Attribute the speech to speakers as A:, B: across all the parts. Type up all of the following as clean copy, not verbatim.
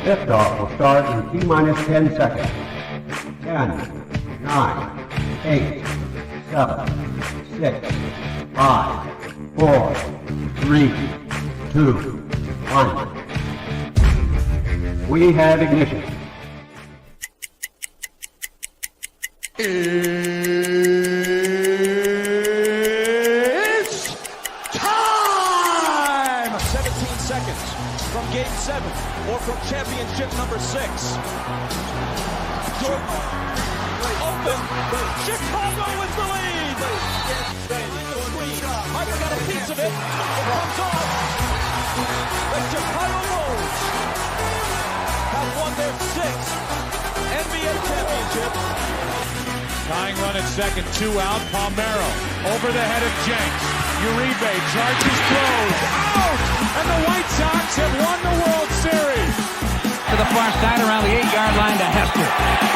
A: Liftoff will start in T-minus 10 seconds. 10, 9, 8, 7, 6, 5, 4, 3, 2, 1. We have ignition.
B: It's time! 17 seconds from Game 7 or from championship number 6. Jordan open. Chicago with the lead. Michael got a piece of it. It comes off. The Chicago Bulls have won their 6th NBA championship.
C: Tying run at second, 2 out. Palmero over the head of Jenks. Uribe charges, throws, out! And the White Sox have won the World Series.
D: To the far side around the 8-yard line to Hester.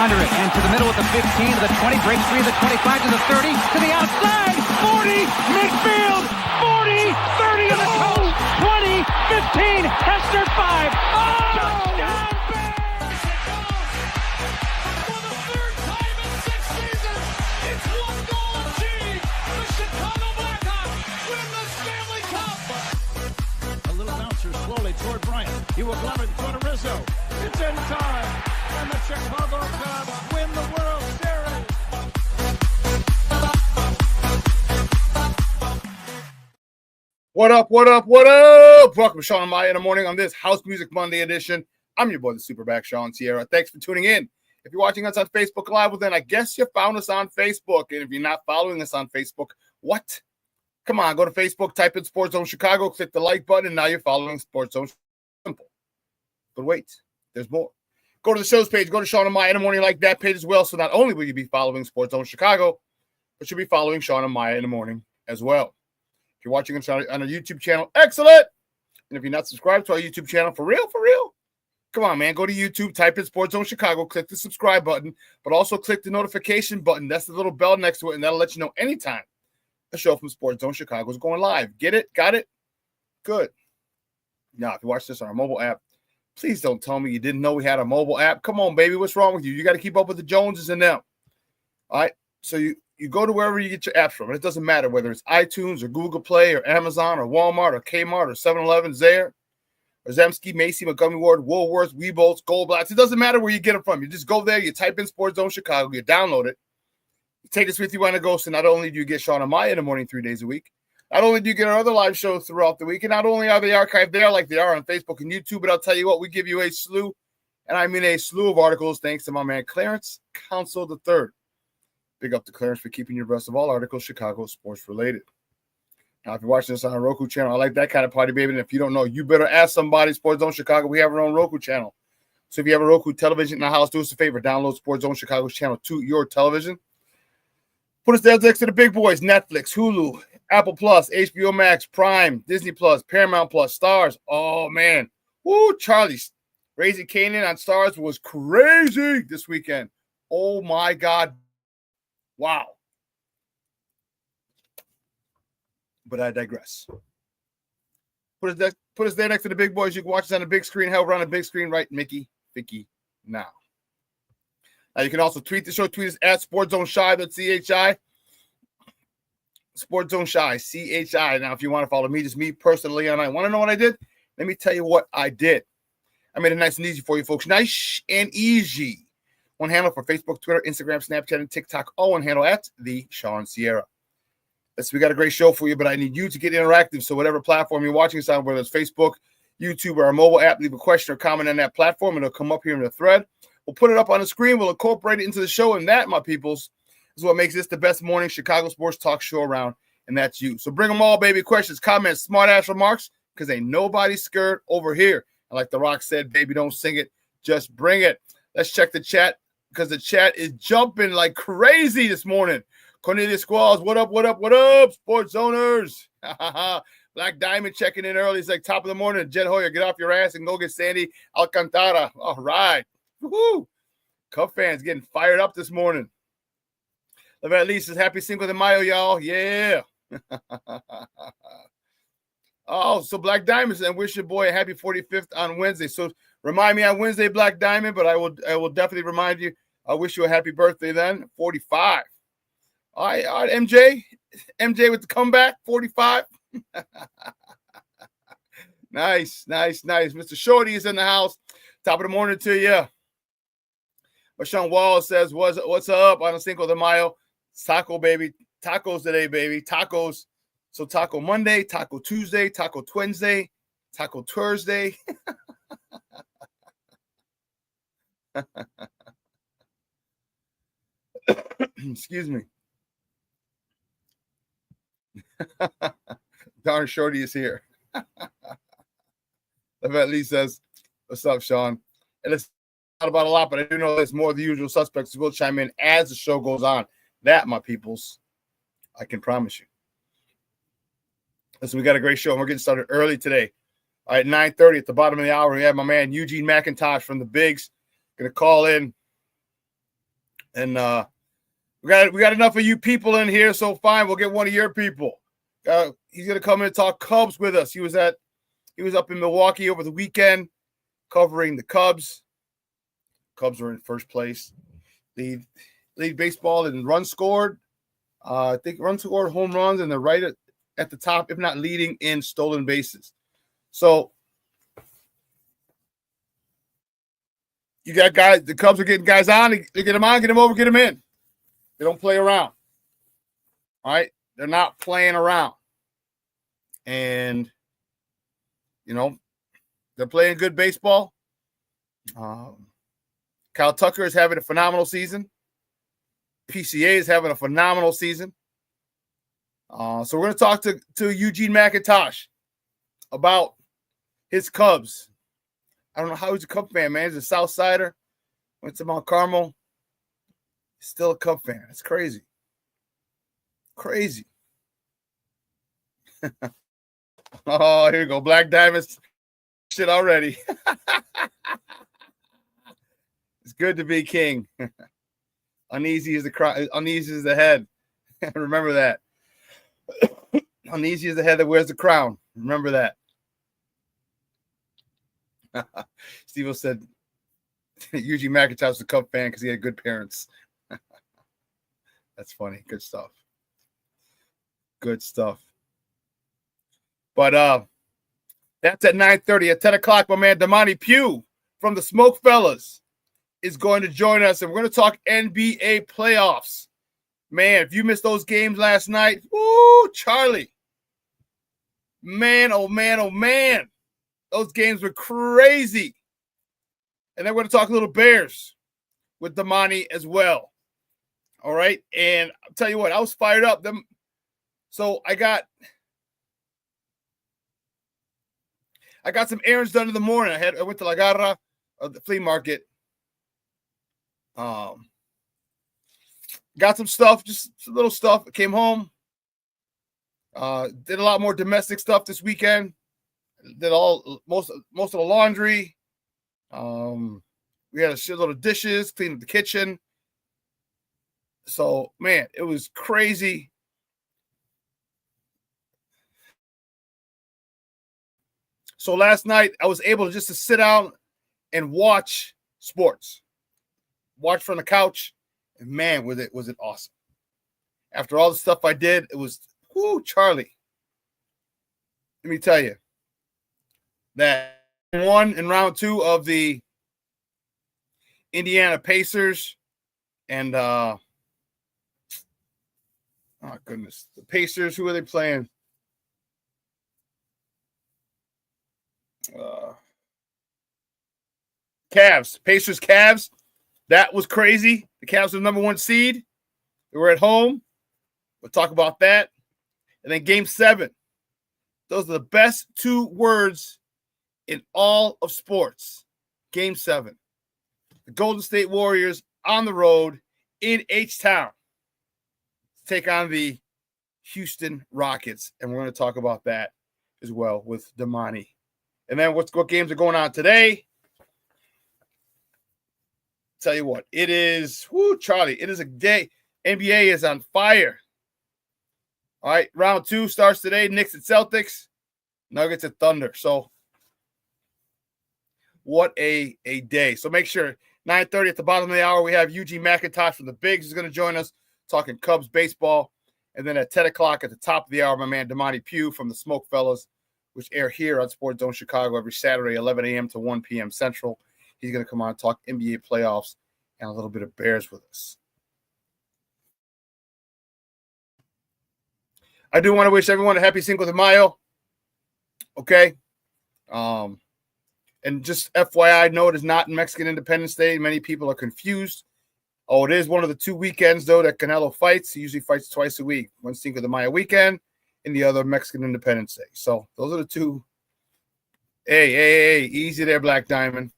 D: Under it and to the middle with the 15 to the 20, breaks free to the 25 to the 30 to the outside. 40, midfield, 40, 30 to the coast, 20, 15, Hester 5. Oh! Touchdown!
B: Slowly toward Bryant. He will glove it in front of Rizzo. It's in time. And the Chicago Cubs win the World Series.
E: What up, what up, what up? Welcome to Shawn and Maya in the morning on this House Music Monday edition. I'm your boy, the SuperBack, Shawn Sierra. Thanks for tuning in. If you're watching us on Facebook Live, well, then I guess you found us on Facebook. And if you're not following us on Facebook, what? Come on, go to Facebook, type in Sports Zone Chicago, click the like button, and now you're following Sports Zone. Simple. But wait, there's more. Go to the show's page, go to Shawn and Maya in the morning, like that page as well. So not only will you be following Sports Zone Chicago, but you'll be following Shawn and Maya in the morning as well. If you're watching us on our YouTube channel, excellent. And if you're not subscribed to our YouTube channel, for real, come on, man. Go to YouTube, type in Sports Zone Chicago, click the subscribe button, but also click the notification button. That's the little bell next to it, and that'll let you know anytime a show from Sports Zone Chicago is going live. Get it? Got it? Good. Now, if you watch this on our mobile app, please don't tell me you didn't know we had a mobile app. Come on, baby. What's wrong with you? You got to keep up with the Joneses and them. All right? So you go to wherever you get your apps from. And it doesn't matter whether it's iTunes or Google Play or Amazon or Walmart or Kmart or 7-Eleven, Zare, or Zemsky, Macy, Montgomery Ward, Woolworths, Weebolts, Goldblatt's. It doesn't matter where you get it from. You just go there, you type in Sports Zone Chicago, you download it. Take us with you on the go. So not only do you get Shawn and Maya in the morning 3 days a week, not only do you get our other live shows throughout the week, and not only are they archived there like they are on Facebook and YouTube, but I'll tell you what, we give you a slew, and I mean a slew of articles thanks to my man Clarence Council III. Big up to Clarence for keeping you abreast of all articles Chicago sports related. Now, if you're watching this on our Roku channel, I like that kind of party, baby. And if you don't know, you better ask somebody. Sports Zone Chicago, we have our own Roku channel. So if you have a Roku television in the house, do us a favor, download Sports Zone Chicago's channel to your television. Put us there next to the big boys, Netflix, Hulu, Apple Plus, HBO Max, Prime, Disney Plus, Paramount Plus, Stars. Oh, man. Woo, Charlie's Raising Kanan on Stars was crazy this weekend. Oh, my God. Wow. But I digress. Put us there next to the big boys. You can watch us on the big screen. Hell, we're on the big screen, right? Vicky, now. Now, you can also tweet the show. Tweet us at SportsZoneShy, that's C-H-I. SportsZoneShy, C-H-I. Now, if you want to follow me, just me personally, and I want to know what I did, let me tell you what I did. I made it nice and easy for you folks. Nice and easy. One handle for Facebook, Twitter, Instagram, Snapchat, and TikTok. All one handle at the Shawn Sierra. We got a great show for you, but I need you to get interactive. So whatever platform you're watching us on, whether it's Facebook, YouTube, or our mobile app, leave a question or comment on that platform, and it'll come up here in the thread. We'll put it up on the screen. We'll incorporate it into the show, and that, my peoples, is what makes this the best morning Chicago sports talk show around, and that's you. So bring them all, baby. Questions, comments, smart-ass remarks, because ain't nobody scared over here. And like The Rock said, baby, don't sing it. Just bring it. Let's check the chat, because the chat is jumping like crazy this morning. Cornelius Squalls, what up, what up, what up, sports owners? Black Diamond checking in early. It's like top of the morning. Jet Hoyer, get off your ass and go get Sandy Alcantara. All right. Woo-hoo. Cub fans getting fired up this morning. Levette Lee says, happy Cinco de Mayo, y'all. Yeah. Oh, so Black Diamond said, wish your boy a happy 45th on Wednesday. So Remind me on Wednesday, Black Diamond, but I will definitely remind you. I wish you a happy birthday then. 45. All right, MJ. MJ with the comeback, 45. Nice. Mr. Shorty is in the house. Top of the morning to you. But Shawn Wall says, what's up on a Cinco de Mayo? Taco, baby. Tacos today, baby. Tacos. So Taco Monday, Taco Tuesday, Taco Wednesday, Taco Thursday. Excuse me. Darn Shorty is here. At least says, what's up, Shawn? And it's not about a lot, but I do know there's more of the usual suspects who will chime in as the show goes on. That, my peoples, I can promise you. Listen, we got a great show, and we're getting started early today. All right, 9:30 at the bottom of the hour, we have my man Eugene McIntosh from the Bigs going to call in. And we got enough of you people in here, so fine, we'll get one of your people. He's going to come in and talk Cubs with us. He was up in Milwaukee over the weekend covering the Cubs. Cubs were in first place. Lead baseball in runs scored. I think runs scored, home runs, and they're right at the top, if not leading in stolen bases. So you got guys, the Cubs are getting guys on. They get them on, get them over, get them in. They don't play around. All right? They're not playing around. And, you know, they're playing good baseball. Kyle Tucker is having a phenomenal season. PCA is having a phenomenal season. So we're going to talk to Eugene McIntosh about his Cubs. I don't know how he's a Cub fan, man. He's a South Sider. Went to Mount Carmel. He's still a Cub fan. It's crazy. Crazy. Oh, here we go. Black Diamonds. Shit already. It's good to be king. Uneasy is the head. Remember that. Uneasy is the head that wears the crown. Remember that. Steve said Eugene McIntosh was a Cub fan because he had good parents. That's funny. Good stuff. Good stuff. But that's at 9:30. At 10 o'clock, my man Damani Pugh from the SmokeFellas is going to join us, and we're going to talk NBA playoffs. Man, if you missed those games last night, woo, Charlie. Man, oh man, oh man. Those games were crazy. And then we're going to talk a little Bears with Damani as well. All right. And I'll tell you what, I was fired up. So I got some errands done in the morning. I went to La Garra, the flea market. Got some stuff, just some little stuff. Came home. Did a lot more domestic stuff this weekend. Did most of the laundry. We had a shitload of dishes, cleaned up the kitchen. So, man, it was crazy. So last night I was able to just sit down and watch sports. Watch from the couch, and man, was it awesome. After all the stuff I did, it was Charlie. Let me tell you that won in round 2 of the Indiana Pacers, and oh goodness, the Pacers. Who are they playing? Cavs. Pacers. Cavs. That was crazy. The Cavs were the number 1 seed. They were at home. We'll talk about that. And then game 7. Those are the best 2 words in all of sports. Game 7. The Golden State Warriors on the road in H-Town to take on the Houston Rockets. And we're going to talk about that as well with Damani. And then what games are going on today? Tell you what, it is, Charlie, it is a day. NBA is on fire. All right, round 2 starts today. Knicks at Celtics, Nuggets at Thunder. So What a day. So make sure 9:30 at the bottom of the hour, we have Eugene McIntosh from the Bigs is going to join us talking Cubs baseball. And then at 10 o'clock at the top of the hour, my man Damani Pugh from the SmokeFellas, which air here on Sports Zone Chicago every Saturday, 11 a.m. to 1 p.m. Central. He's going to come on and talk NBA playoffs and a little bit of Bears with us. I do want to wish everyone a happy Cinco de Mayo. Okay. And just FYI, no, it is not Mexican Independence Day. Many people are confused. Oh, it is one of the 2 weekends, though, that Canelo fights. He usually fights twice a week. One Cinco de Mayo weekend and the other Mexican Independence Day. So those are the two. Hey, easy there, Black Diamond.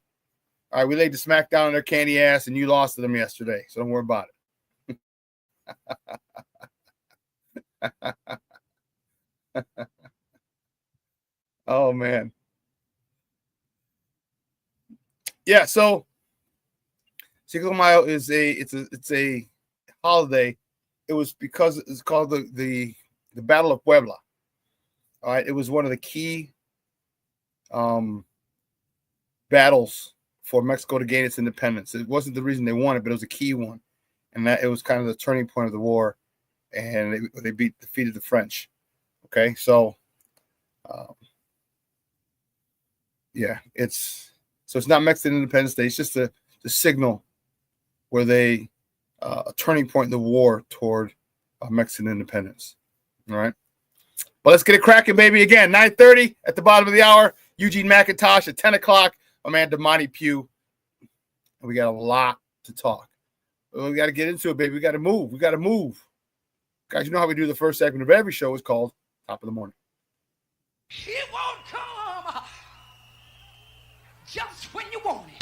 E: All right, we laid the smack down on their candy ass, and you lost to them yesterday, so don't worry about it. Oh, man. Yeah, so Cinco de Mayo is a holiday. It was because it's called the Battle of Puebla. All right, it was one of the key battles for Mexico to gain its independence. It wasn't the reason they won it, but it was a key one, and that it was kind of the turning point of the war, and they defeated the French. Okay, so yeah, it's not Mexican Independence Day. It's just the signal where they a turning point in the war toward Mexican independence. All right, but let's get it cracking, baby. Again, 9:30 at the bottom of the hour. Eugene McIntosh at 10 o'clock. My man Damani Pugh. We got a lot to talk. We got to get into it, baby. We got to move. Guys, you know how we do the first segment of every show is called Top of the Morning.
F: It won't come just when you want it.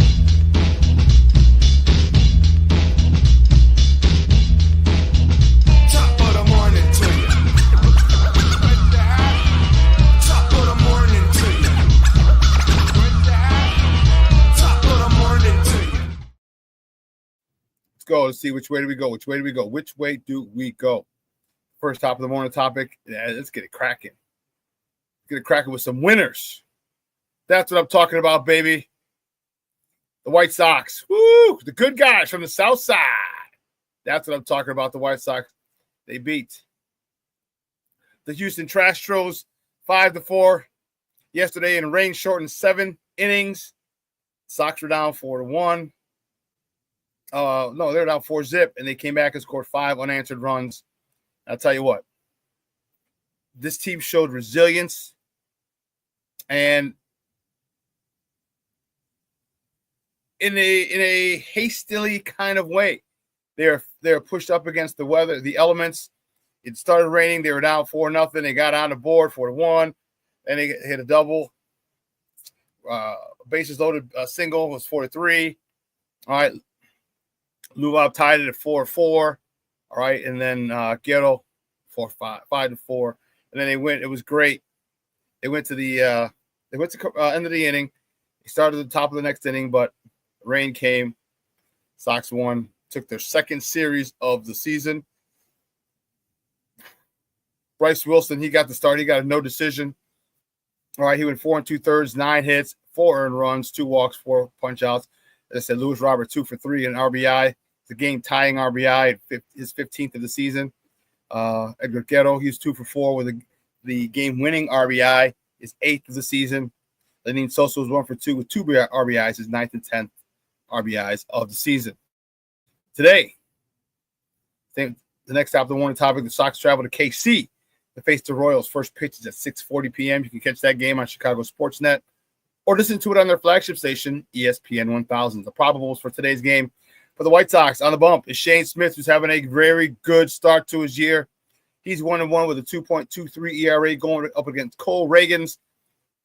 G: Top of the morning to you. Top of the morning to you. Top of the morning to you.
E: Let's go. Let's see which way do we go. Which way do we go? First top of the morning topic. Yeah, let's get it cracking. Get it cracking with some winners. That's what I'm talking about, baby. The White Sox. Woo! The good guys from the South Side. That's what I'm talking about. The White Sox. They beat the Houston Astros 5-4 yesterday in a rain-shortened 7 innings. Sox were down 4-1. No, they were down 4-0, and they came back and scored 5 unanswered runs. I'll tell you what. This team showed resilience, and in a hastily kind of way. They're pushed up against the weather, the elements. It started raining. They were down 4-0. They got on the board 4-1. Then they hit a double. Bases loaded single was 4-3. All right. Luau tied it at 4-4. All right. And then Guerrero 5-4. And then they went. It was great. They went to the end of the inning. They started at the top of the next inning, but rain came. Sox won. Took their second series of the season. Bryce Wilson, he got the start. He got a no decision. All right, he went 4 2/3, 9 hits, 4 earned runs, 2 walks, 4 punch outs. As I said, Lewis Robert 2 for 3 in RBI. The game tying RBI, his 15th of the season. Edgar Guerrero, he's 2 for 4 with the game winning RBI, his 8th of the season. Lenin Sosa was 1 for 2 with 2 RBIs, his 9th and 10th RBIs of the season. Today, the next top of the morning topic, the Sox travel to KC to face the Royals. First pitch is at 6:40 p.m. You can catch that game on Chicago Sportsnet or listen to it on their flagship station, ESPN 1000. The probables for today's game for the White Sox on the bump is Shane Smith, who's having a very good start to his year. He's 1-1 with a 2.23 ERA going up against Cole Reagans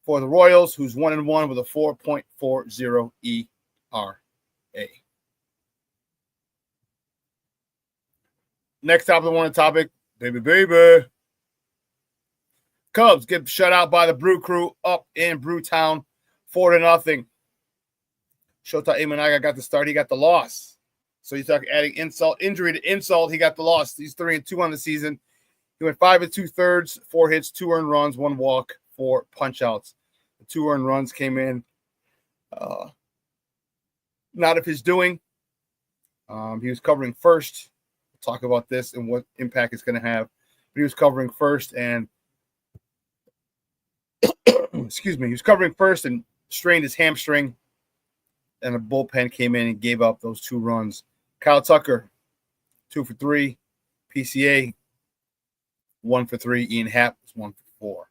E: for the Royals, who's 1-1 with a 4.40 ERA. Next top of the morning topic, baby. Cubs get shut out by the Brew Crew up in Brewtown, 4-0. Shota Imanaga got the start. He got the loss. So you talk adding injury to insult. He got the loss. He's 3-2 on the season. He went 5 2/3, 4 hits, 2 earned runs, 1 walk, 4 punch outs. The 2 earned runs came in not of his doing. He was covering first. We'll talk about this and what impact it's going to have. But he was covering first and excuse me, he was covering first and strained his hamstring. And the bullpen came in and gave up those 2 runs. Kyle Tucker, 2 for 3. PCA, 1 for 3. Ian Happ was 1 for 4.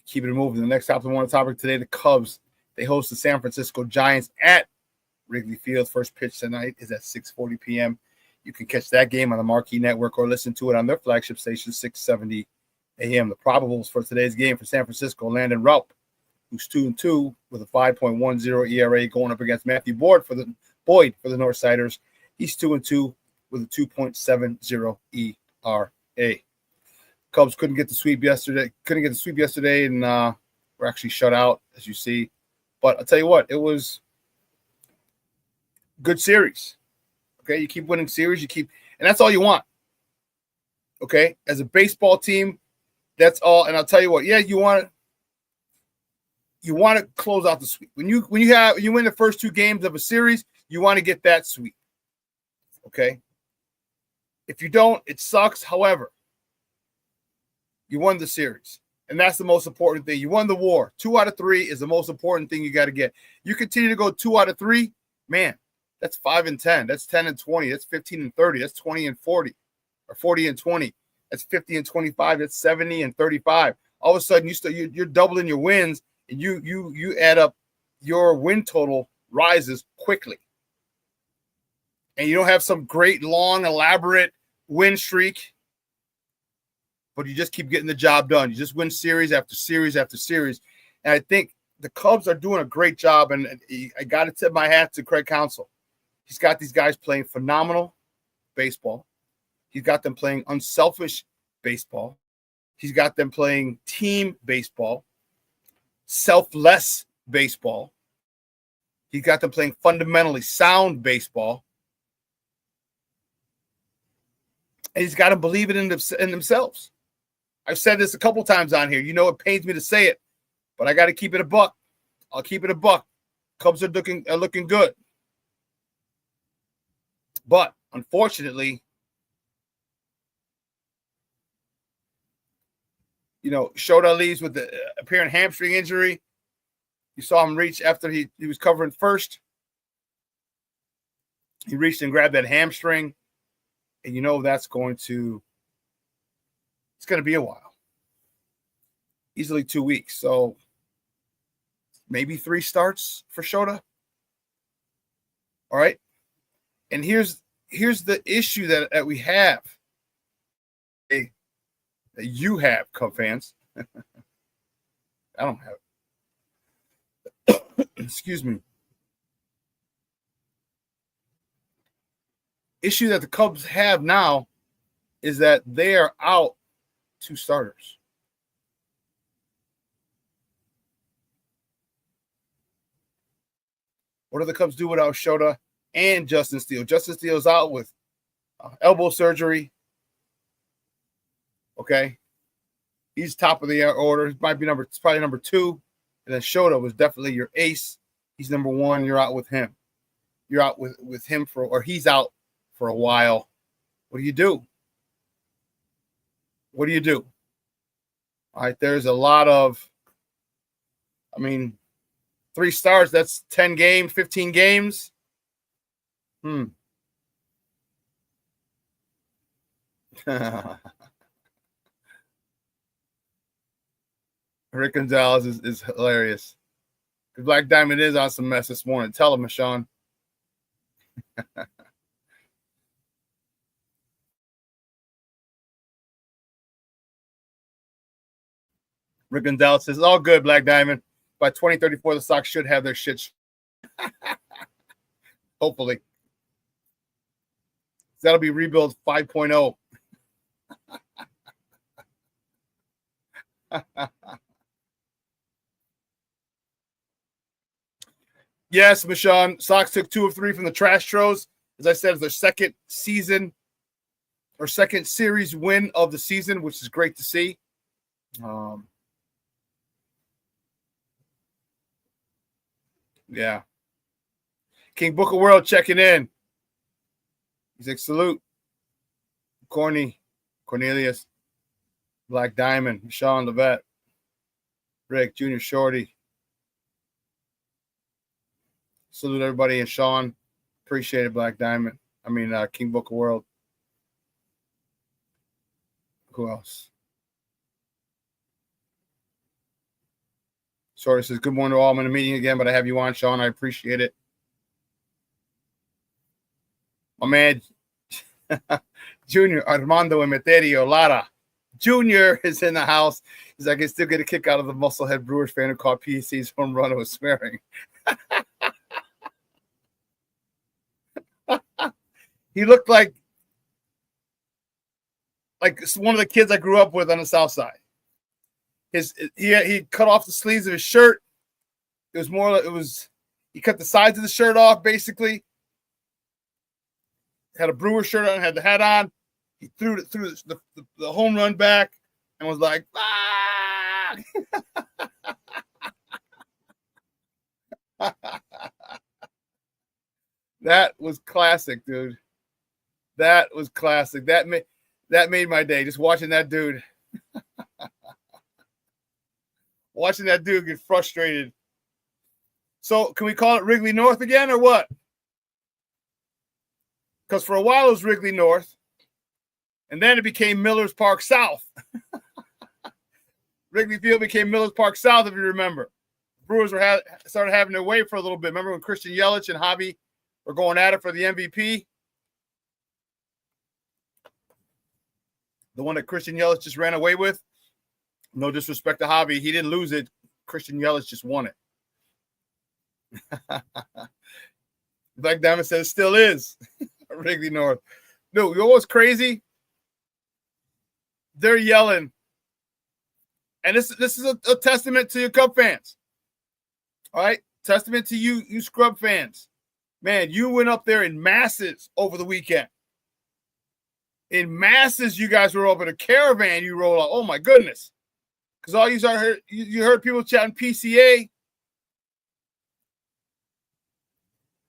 E: Keeping it moving. The next topic today, the Cubs. They host the San Francisco Giants at Wrigley Field. First pitch tonight is at 6:40 p.m. You can catch that game on the Marquee Network or listen to it on their flagship station, 670 a.m. The probables for today's game for San Francisco, Landon Raup, who's 2-2 with a 5.10 ERA, going up against Matthew Boyd for the Northsiders. He's 2-2 with a 2.70 ERA. Cubs couldn't get the sweep yesterday. And were actually shut out, as you see. But I'll tell you what, it was good series. Okay, you keep winning series, and that's all you want. Okay, as a baseball team, that's all. And I'll tell you what, yeah, you want to close out the sweep. When you win the first 2 games of a series, you want to get that sweep. Okay, if you don't, it sucks. However, you won the series. And that's the most important thing. You won the war. 2 out of 3 is the most important thing you got to get. You continue to go 2 out of 3, man, that's 5-10. That's 10-20. That's 15-30. That's 20-40, or 40-20. That's 50-25. That's 70-35. All of a sudden, you're doubling your wins, and you add up your win total rises quickly. And you don't have some great, long, elaborate win streak, but you just keep getting the job done. You just win series after series after series. And I think the Cubs are doing a great job, and I got to tip my hat to Craig Counsell. He's got these guys playing phenomenal baseball. He's got them playing unselfish baseball. He's got them playing team baseball, selfless baseball. He's got them playing fundamentally sound baseball. And he's got them believing in themselves. I've said this a couple times on here. You know, it pains me to say it, but I got to keep it a buck. I'll keep it a buck. Cubs are looking good. But unfortunately, you know, Shota leaves with the apparent hamstring injury. You saw him reach after he was covering first. He reached and grabbed that hamstring. And you know it's going to be a while. Easily 2 weeks. So maybe 3 starts for Shota. All right. And here's the issue that we have. That you have, Cub fans. I don't have it. Excuse me. Issue that the Cubs have now is that they are out 2 starters. What do the Cubs do without Shota and Justin Steele? Justin Steele's out with elbow surgery. Okay. He's top of the order. He might be probably number 2. And then Shota was definitely your ace. He's number 1. You're out with him. You're out with him he's out for a while. What do you do? What do you do? All right, there's a lot of, 3 starts, that's 10 games, 15 games. Rick Gonzalez is hilarious. Because Black Diamond is on some mess this morning. Tell him, Shawn. Rick Gonzalez says, all good, Black Diamond. By 2034, the Sox should have their shit. Hopefully. That'll be rebuild 5.0. Yes, Michonne. Sox took 2 of 3 from the trash throws. As I said, it's their second series win of the season, which is great to see. Yeah. King Book of World checking in. He's like, salute. Cornelius, Black Diamond, Shawn Levette, Rick, Junior Shorty. Salute everybody, and Shawn. Appreciate it, Black Diamond. King Book of World. Who else? Shorty says, good morning to all. I'm in a meeting again, but I have you on, Shawn. I appreciate it. My man, Junior Armando Emeterio Lara. Junior is in the house. He's like, I still get a kick out of the Musclehead Brewers fan who caught PC's home run and was swearing. He looked like one of the kids I grew up with on the South Side. He cut off the sleeves of his shirt. He cut the sides of the shirt off, basically. Had a Brewer shirt on, had the hat on. He threw the home run back and was like, ah! That was classic, dude. That was classic. That made my day, just watching that dude. Watching that dude get frustrated. So can we call it Wrigley North again or what? Because for a while it was Wrigley North, and then it became Millers Park South. Wrigley Field became Millers Park South, if you remember. Brewers started having their way for a little bit. Remember when Christian Yelich and Javi were going at it for the MVP? The one that Christian Yelich just ran away with? No disrespect to Javi. He didn't lose it. Christian Yelich just won it. Black Diamond says it still is. Wrigley North. No, you know what's crazy? They're yelling. And this is a testament to your Cub fans. All right? Testament to you Scrub fans. Man, you went up there in masses over the weekend. In masses, you guys were over the caravan. You roll out. Oh, my goodness. Because all you heard people chatting PCA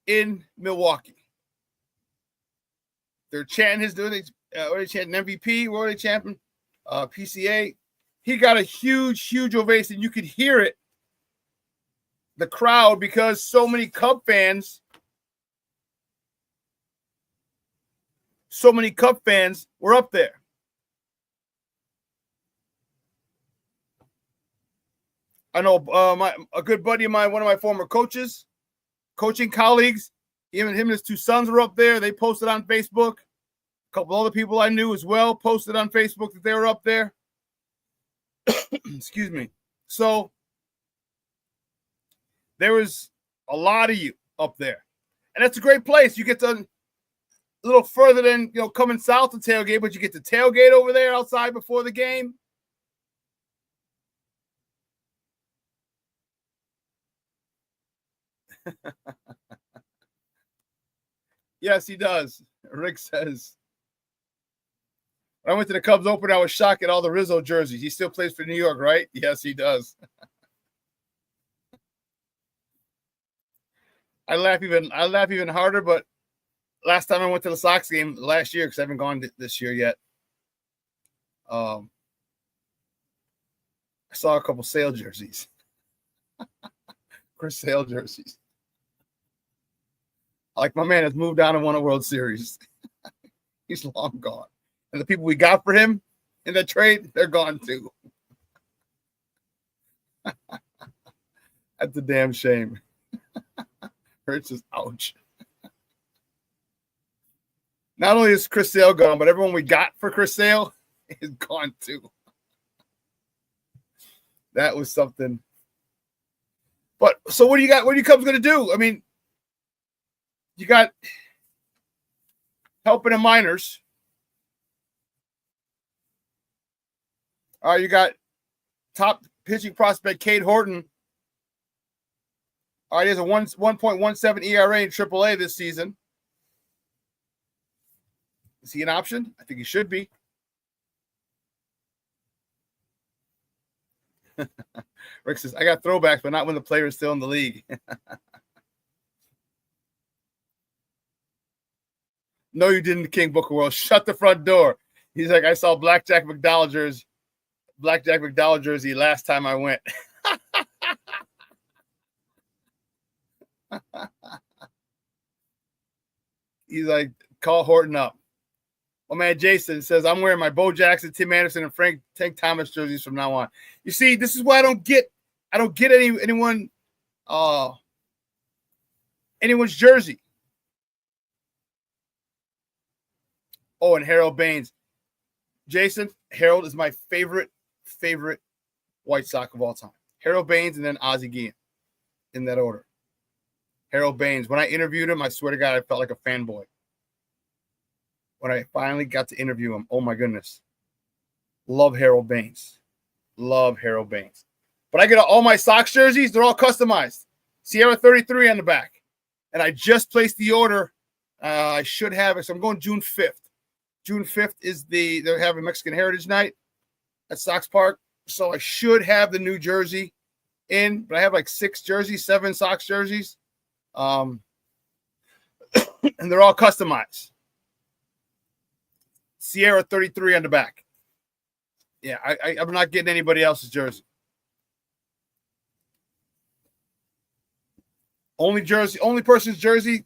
E: in Milwaukee. They're chanting what are they chanting? MVP? What are they chanting? PCA. He got a huge ovation. You could hear it. The crowd, because so many Cub fans were up there. I know a good buddy of mine, one of my former coaching colleagues, him and his two sons were up there. They posted on Facebook. A couple other people I knew as well posted on Facebook that they were up there. Excuse me. So there was a lot of you up there. And that's a great place. You get to a little further than, coming south to tailgate, but you get to tailgate over there outside before the game. Yes, he does. Rick says, when I went to the Cubs opener, I was shocked at all the Rizzo jerseys. He still plays for New York, right? Yes, he does. I laugh even harder, but last time I went to the Sox game last year, because I haven't gone this year yet, I saw a couple Sale jerseys. Chris Sale jerseys. Like, my man has moved on and won a World Series. He's long gone. And the people we got for him in that trade, they're gone too. That's a damn shame. Hurts his ouch. Not only is Chris Sale gone, but everyone we got for Chris Sale is gone too. That was something. But so what do you got? What are you Cubs going to do? I mean, you got helping the minors. You got top pitching prospect Cade Horton. All right, he has a 1.17 ERA in AAA this season. Is he an option? I think he should be. Rick says, I got throwbacks, but not when the player is still in the league. No, you didn't, King Booker World. Shut the front door. He's like, I saw Blackjack McDowell jersey last time I went. He's like, call Horton up. Oh man, Jason says, I'm wearing my Bo Jackson, Tim Anderson, and Tank Thomas jerseys from now on. You see, this is why I don't get anyone's jersey. Oh, and Harold Baines. Jason, Harold is my favorite White Sox of all time. Harold Baines and then Ozzie Guillen in that order. Harold Baines. When I interviewed him, I swear to God, I felt like a fanboy. When I finally got to interview him, oh my goodness. Love Harold Baines. Love Harold Baines. But I get all my Sox jerseys, they're all customized. Sierra 33 on the back. And I just placed the order. I should have it. So I'm going June 5th. June 5th is they're having Mexican Heritage Night at Sox Park. So I should have the new jersey in, but I have like 7 Sox jerseys. And they're all customized. Sierra 33 on the back. Yeah, I'm not getting anybody else's jersey. Only person's jersey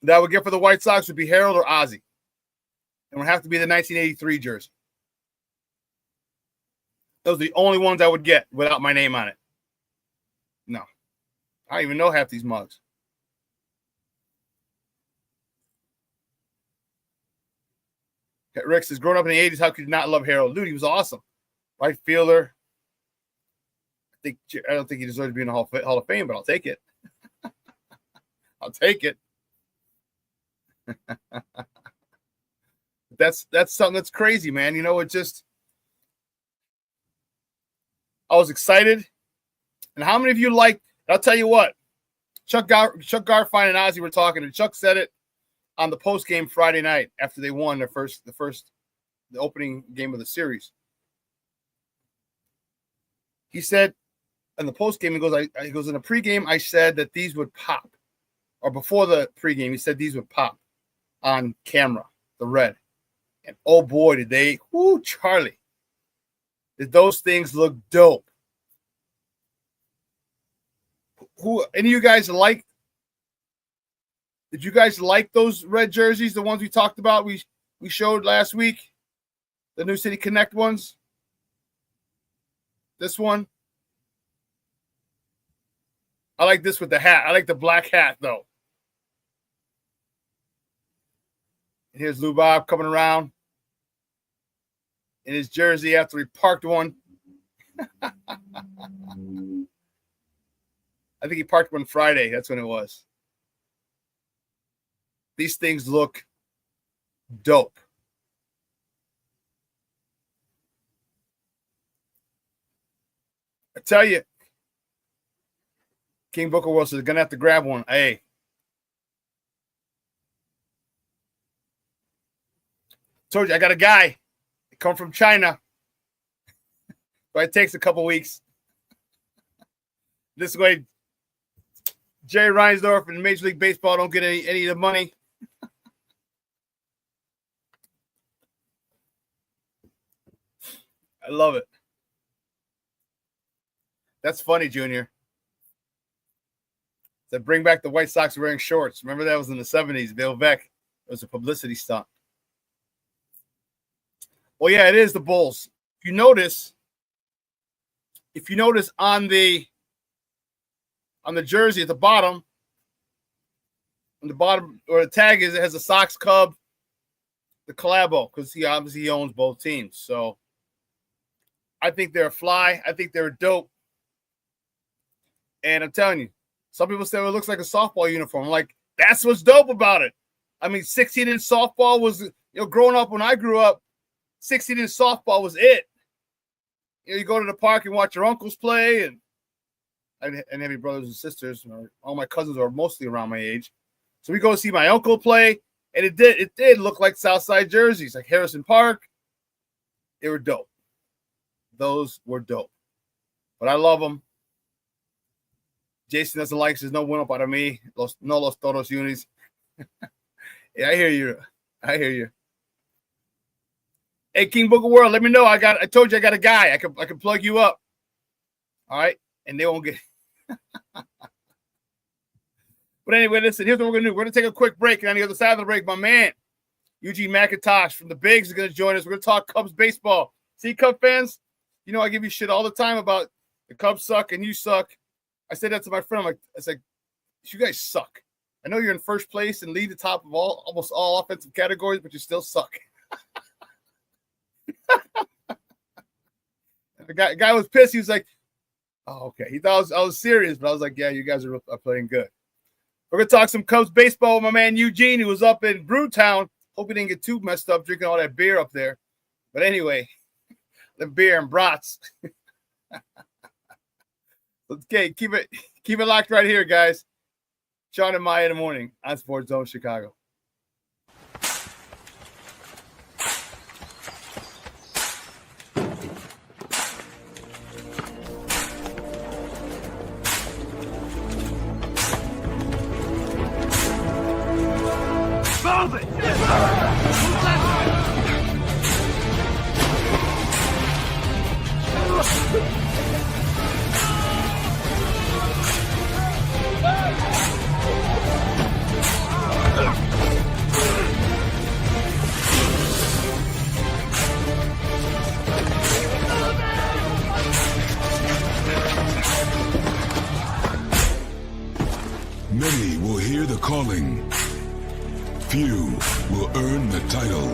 E: that I would get for the White Sox would be Harold or Ozzie. It would have to be the 1983 jersey. Those are the only ones I would get without my name on it. No. I don't even know half these mugs. Rick says, growing up in the 80s, how could you not love Harold? Dude, he was awesome. Right fielder. I don't think he deserves to be in the Hall of Fame, but I'll take it. I'll take it. That's something that's crazy, man. You know, I was excited. And how many of you I'll tell you what, Chuck Garfien and Ozzie were talking, and Chuck said it on the post game Friday night after they won the opening game of the series. He said in the post game, he goes in the pregame, I said that these would pop, or before the pregame, he said these would pop on camera, the red. And oh boy, did they, Charlie, did those things look dope. Any of you guys did you guys like those red jerseys, the ones we talked about, we showed last week? The New City Connect ones? This one? I like this with the hat. I like the black hat, though. And here's Lou Bob coming around in his jersey after he parked one. I think he parked one Friday. That's when it was. These things look dope. I tell you, King Booker World is going to have to grab one. Hey. Told you, I got a guy. He come from China. But it takes a couple weeks. This way, Jerry Reinsdorf and Major League Baseball don't get any of the money. I love it. That's funny, Junior. That bring back the White Sox wearing shorts. Remember that was in the 70s. Bill Beck. It was a publicity stunt. Well, yeah, it is the Bulls. If you notice on the jersey at the bottom, or the tag it has a Sox Cub, the collabo, because he obviously owns both teams. So I think they're a fly. I think they're dope. And I'm telling you, some people say, well, it looks like a softball uniform. I'm like, that's what's dope about it. I mean, 16-inch softball was, growing up when I grew up, 16-inch softball was it. You go to the park and watch your uncles play, and have your brothers and sisters. All my cousins are mostly around my age. So we go see my uncle play, and it did look like Southside jerseys, like Harrison Park. They were dope. Those were dope. But I love them. Jason doesn't like, says no win up out of me. No los toros unis. Yeah, I hear you. I hear you. Hey, King Book of World, let me know. I told you I got a guy. I can plug you up. All right, and they won't get. But anyway, listen. Here's what we're gonna do. We're gonna take a quick break, and on the other side of the break, my man Eugene McIntosh from the Bigs is gonna join us. We're gonna talk Cubs baseball. See, Cub fans, you know I give you shit all the time about the Cubs suck and you suck. I said that to my friend. I said, you guys suck. I know you're in first place and lead the top of almost all offensive categories, but you still suck. The guy was pissed. He was like, "Oh, okay." He thought I was serious, but I was like, "Yeah, you guys are playing good." We're gonna talk some Cubs baseball with my man Eugene, who was up in Brewtown. Hope he didn't get too messed up drinking all that beer up there. But anyway, the beer and brats. Okay, keep it locked right here, guys. Shawn and Maya in the morning on Sports Zone Chicago.
G: Many will hear the calling. Few will earn the title.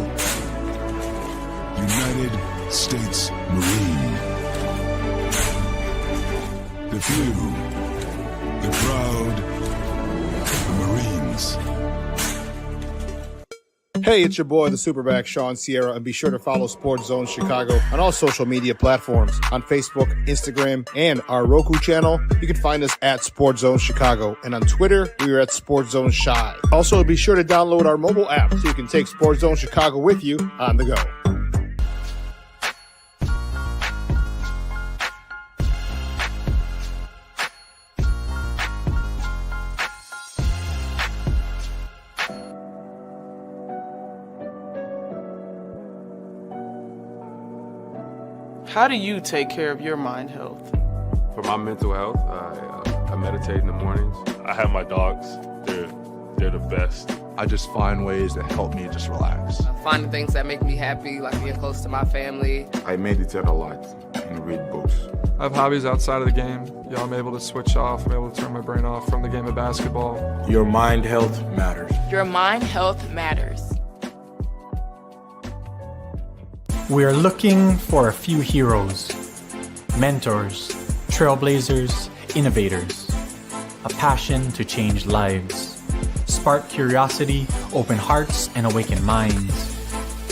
G: United States Marine. The few, the proud, the Marines.
E: Hey, it's your boy, the SuperBack, Shawn Sierra, and be sure to follow Sports Zone Chicago on all social media platforms, on Facebook, Instagram, and our Roku channel. You can find us at Sports Zone Chicago, and on Twitter, we are at Sports Zone Shy. Also, be sure to download our mobile app so you can take Sports Zone Chicago with you on the go.
H: How do you take care of your mind health?
I: For my mental health, I meditate in the mornings.
J: I have my dogs. They're the best.
K: I just find ways that help me just relax.
L: Finding things that make me happy, like being close to my family.
M: I meditate a lot and read books.
N: I have hobbies outside of the game. I'm able to switch off. I'm able to turn my brain off from the game of basketball.
K: Your mind health matters.
O: Your mind health matters.
P: We are looking for a few heroes, mentors, trailblazers, innovators, a passion to change lives, spark curiosity, open hearts, and awaken minds,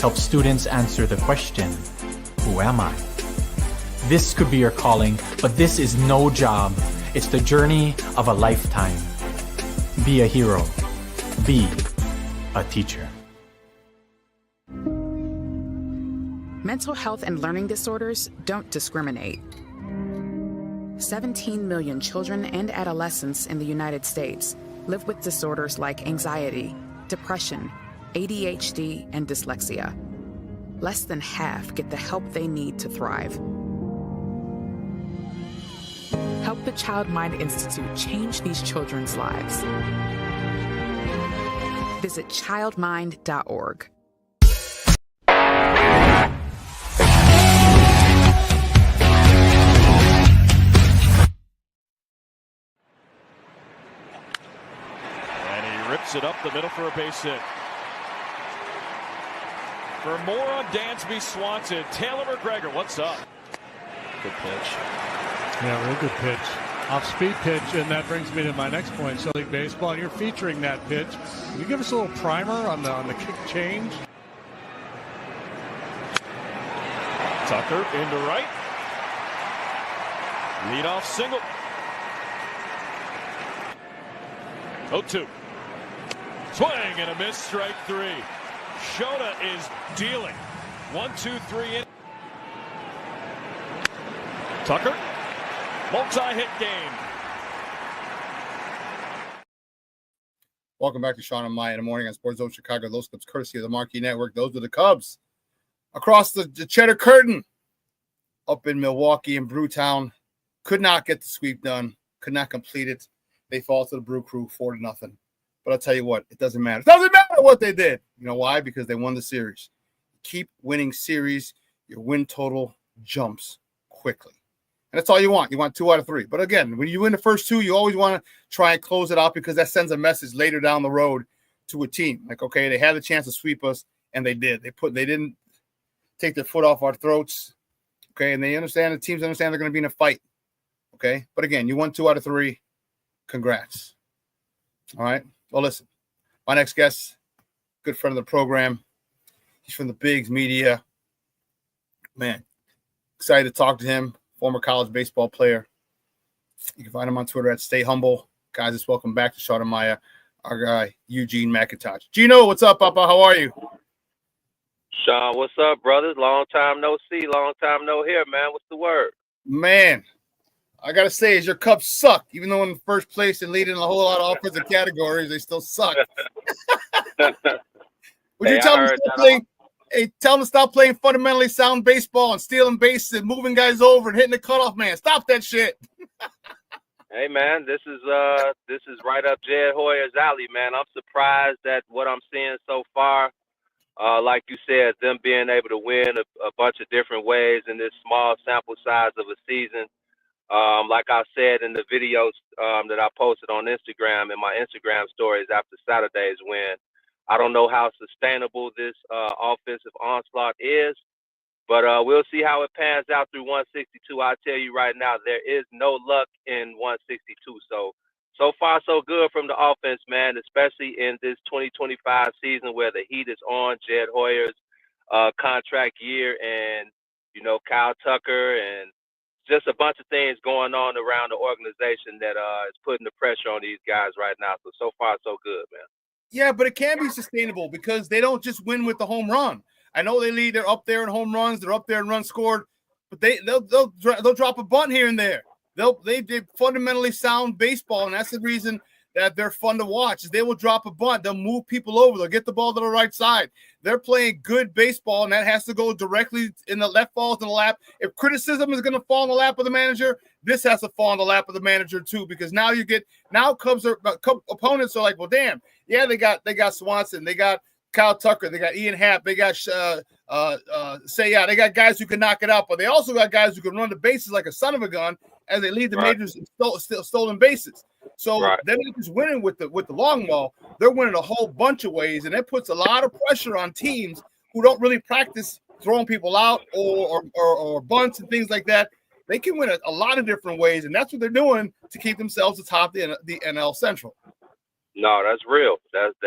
P: help students answer the question, who am I? This could be your calling, but this is no job. It's the journey of a lifetime. Be a hero. Be a teacher.
Q: Mental health and learning disorders don't discriminate. 17 million children and adolescents in the United States live with disorders like anxiety, depression, ADHD, and dyslexia. Less than half get the help they need to thrive. Help the Child Mind Institute change these children's lives. Visit childmind.org.
B: Rips it up the middle for a base hit. For more on Dansby Swanson, Taylor McGregor, what's up? Good pitch.
C: Yeah, real good pitch. Off-speed pitch, and that brings me to my next point. So, League Baseball, and you're featuring that pitch. Can you give us a little primer on the kick change?
B: Tucker into right. Leadoff single. 0-2. Swing and a miss, strike three. Shota is dealing. 1-2-3 in. Tucker, multi-hit game.
E: Welcome back to Shawn and Maya in the morning on Sports Zone Chicago. Those Cubs courtesy of the Marquee Network. Those are the Cubs. Across the Cheddar Curtain, up in Milwaukee and Brewtown, could not get the sweep done, could not complete it. They fall to the Brew Crew 4-0. But I'll tell you what, it doesn't matter. It doesn't matter what they did. You know why? Because they won the series. Keep winning series, your win total jumps quickly. And that's all you want. You want 2 out of 3. But again, when you win the first 2, you always want to try and close it out because that sends a message later down the road to a team. Like, okay, they had the chance to sweep us, and they did. They didn't take their foot off our throats. Okay, and the teams understand they're going to be in a fight. Okay, but again, you won 2 out of 3. Congrats. All right. Well, listen, my next guest, good friend of the program. He's from the Bigs Media. Man, excited to talk to him. Former college baseball player. You can find him on Twitter at Stay Humble. Guys, just welcome back to Shawn and Maya, our guy, Eugene McIntosh. Gino, what's up, Papa? How are you?
R: Shawn, what's up, brothers? Long time no see, long time no hear, man. What's the word?
E: Man, I got to say, is your Cubs suck. Even though in first place and leading a whole lot of offensive categories, they still suck. Would you tell them to stop playing? Hey, tell them to stop playing fundamentally sound baseball and stealing bases and moving guys over and hitting the cutoff man. Stop that shit.
R: Hey, man, this is right up Jed Hoyer's alley, man. I'm surprised at what I'm seeing so far. Like you said, them being able to win a bunch of different ways in this small sample size of a season. Like I said in the videos that I posted on Instagram and my Instagram stories after Saturday's win, I don't know how sustainable this offensive onslaught is, but we'll see how it pans out through 162. I tell you right now, there is no luck in 162. So far, so good from the offense, man, especially in this 2025 season where the heat is on. Jed Hoyer's contract year and, you know, Kyle Tucker and just a bunch of things going on around the organization that is putting the pressure on these guys right now. So far, so good, man.
E: Yeah, but it can be sustainable because they don't just win with the home run. I know they're up there in home runs, they're up there in runs scored, but they'll drop a bunt here and there. They fundamentally sound baseball, and that's the reason that they're fun to watch. Is they will drop a bunt, they'll move people over, they'll get the ball to the right side. They're playing good baseball, and that has to go directly in the left, falls in the lap. If criticism is going to fall in the lap of the manager, this has to fall in the lap of the manager too, because now Cubs opponents are like, well, damn, yeah, they got Swanson, they got Kyle Tucker, they got Ian Happ, they got they got guys who can knock it out, but they also got guys who can run the bases like a son of a gun as they lead the majors in stolen bases. So they're not just winning with the long ball, they're winning a whole bunch of ways, and it puts a lot of pressure on teams who don't really practice throwing people out or bunts and things like that. They can win a lot of different ways, and that's what they're doing to keep themselves atop the NL Central.
R: No, that's real.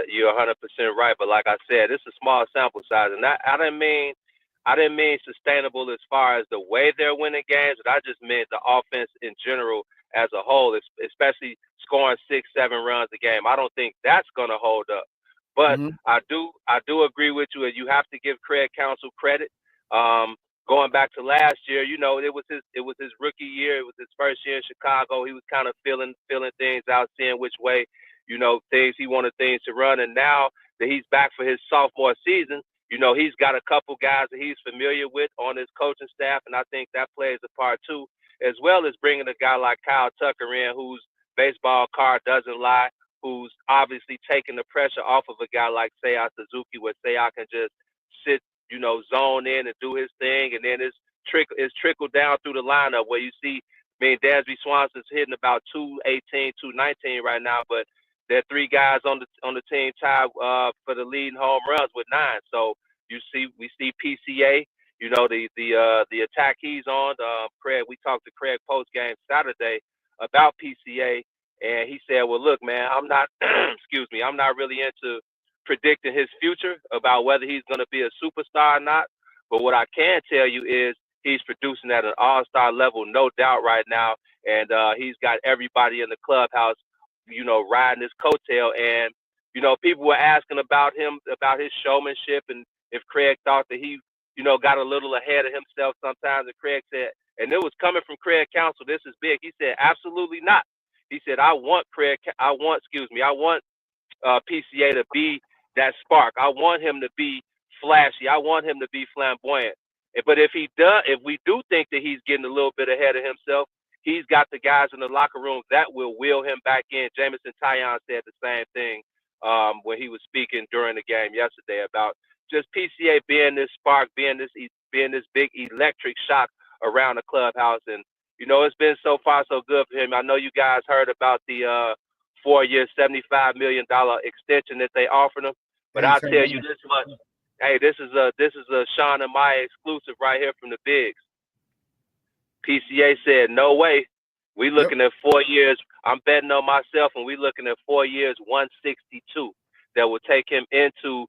R: You're 100% right. But like I said, it's a small sample size, and I didn't mean sustainable as far as the way they're winning games, but I just meant the offense in general as a whole, especially scoring 6-7 runs a game. I don't think that's going to hold up. But I do agree with you, and you have to give Craig Counsell credit. Going back to last year, you know, it was his rookie year. It was his first year in Chicago. He was kind of feeling things out, seeing which way, you know, he wanted things to run. And now that he's back for his sophomore season, you know, he's got a couple guys that he's familiar with on his coaching staff, and I think that plays a part too, as well as bringing a guy like Kyle Tucker in, whose baseball card doesn't lie, who's obviously taking the pressure off of a guy like Seiya Suzuki, where Seiya can just sit, you know, zone in and do his thing, and then it's trickled down through the lineup where you see, Dansby Swanson's hitting about 218, 219 right now, but there are 3 guys on the team tied for the leading home runs with 9. So we see PCA, you know, the attack he's on. Craig, we talked to Craig post game Saturday about PCA, and he said, "Well, look, man, I'm not, I'm not really into predicting his future about whether he's going to be a superstar or not. But what I can tell you is he's producing at an all-star level, no doubt, right now, and he's got everybody in the clubhouse, you know, riding his coattail." And, you know, people were asking about him, about his showmanship, and if Craig thought that he, you know, got a little ahead of himself sometimes. And Craig said, and it was coming from Craig Counsell, this is big. He said, absolutely not. He said, I want PCA to be that spark. I want him to be flashy. I want him to be flamboyant. But if we do think that he's getting a little bit ahead of himself, he's got the guys in the locker room that will wheel him back in. Jamison Tyon said the same thing when he was speaking during the game yesterday about just PCA being this spark, being this big electric shock around the clubhouse. And it's been so far so good for him. I know you guys heard about the 4-year, $75 million extension that they offered him, but I'll tell you this much. Hey, this is a Shawn and Maya exclusive right here from the Bigs. PCA said, no way. We looking at 4 years. I'm betting on myself, and we looking at 4 years, 162. That will take him into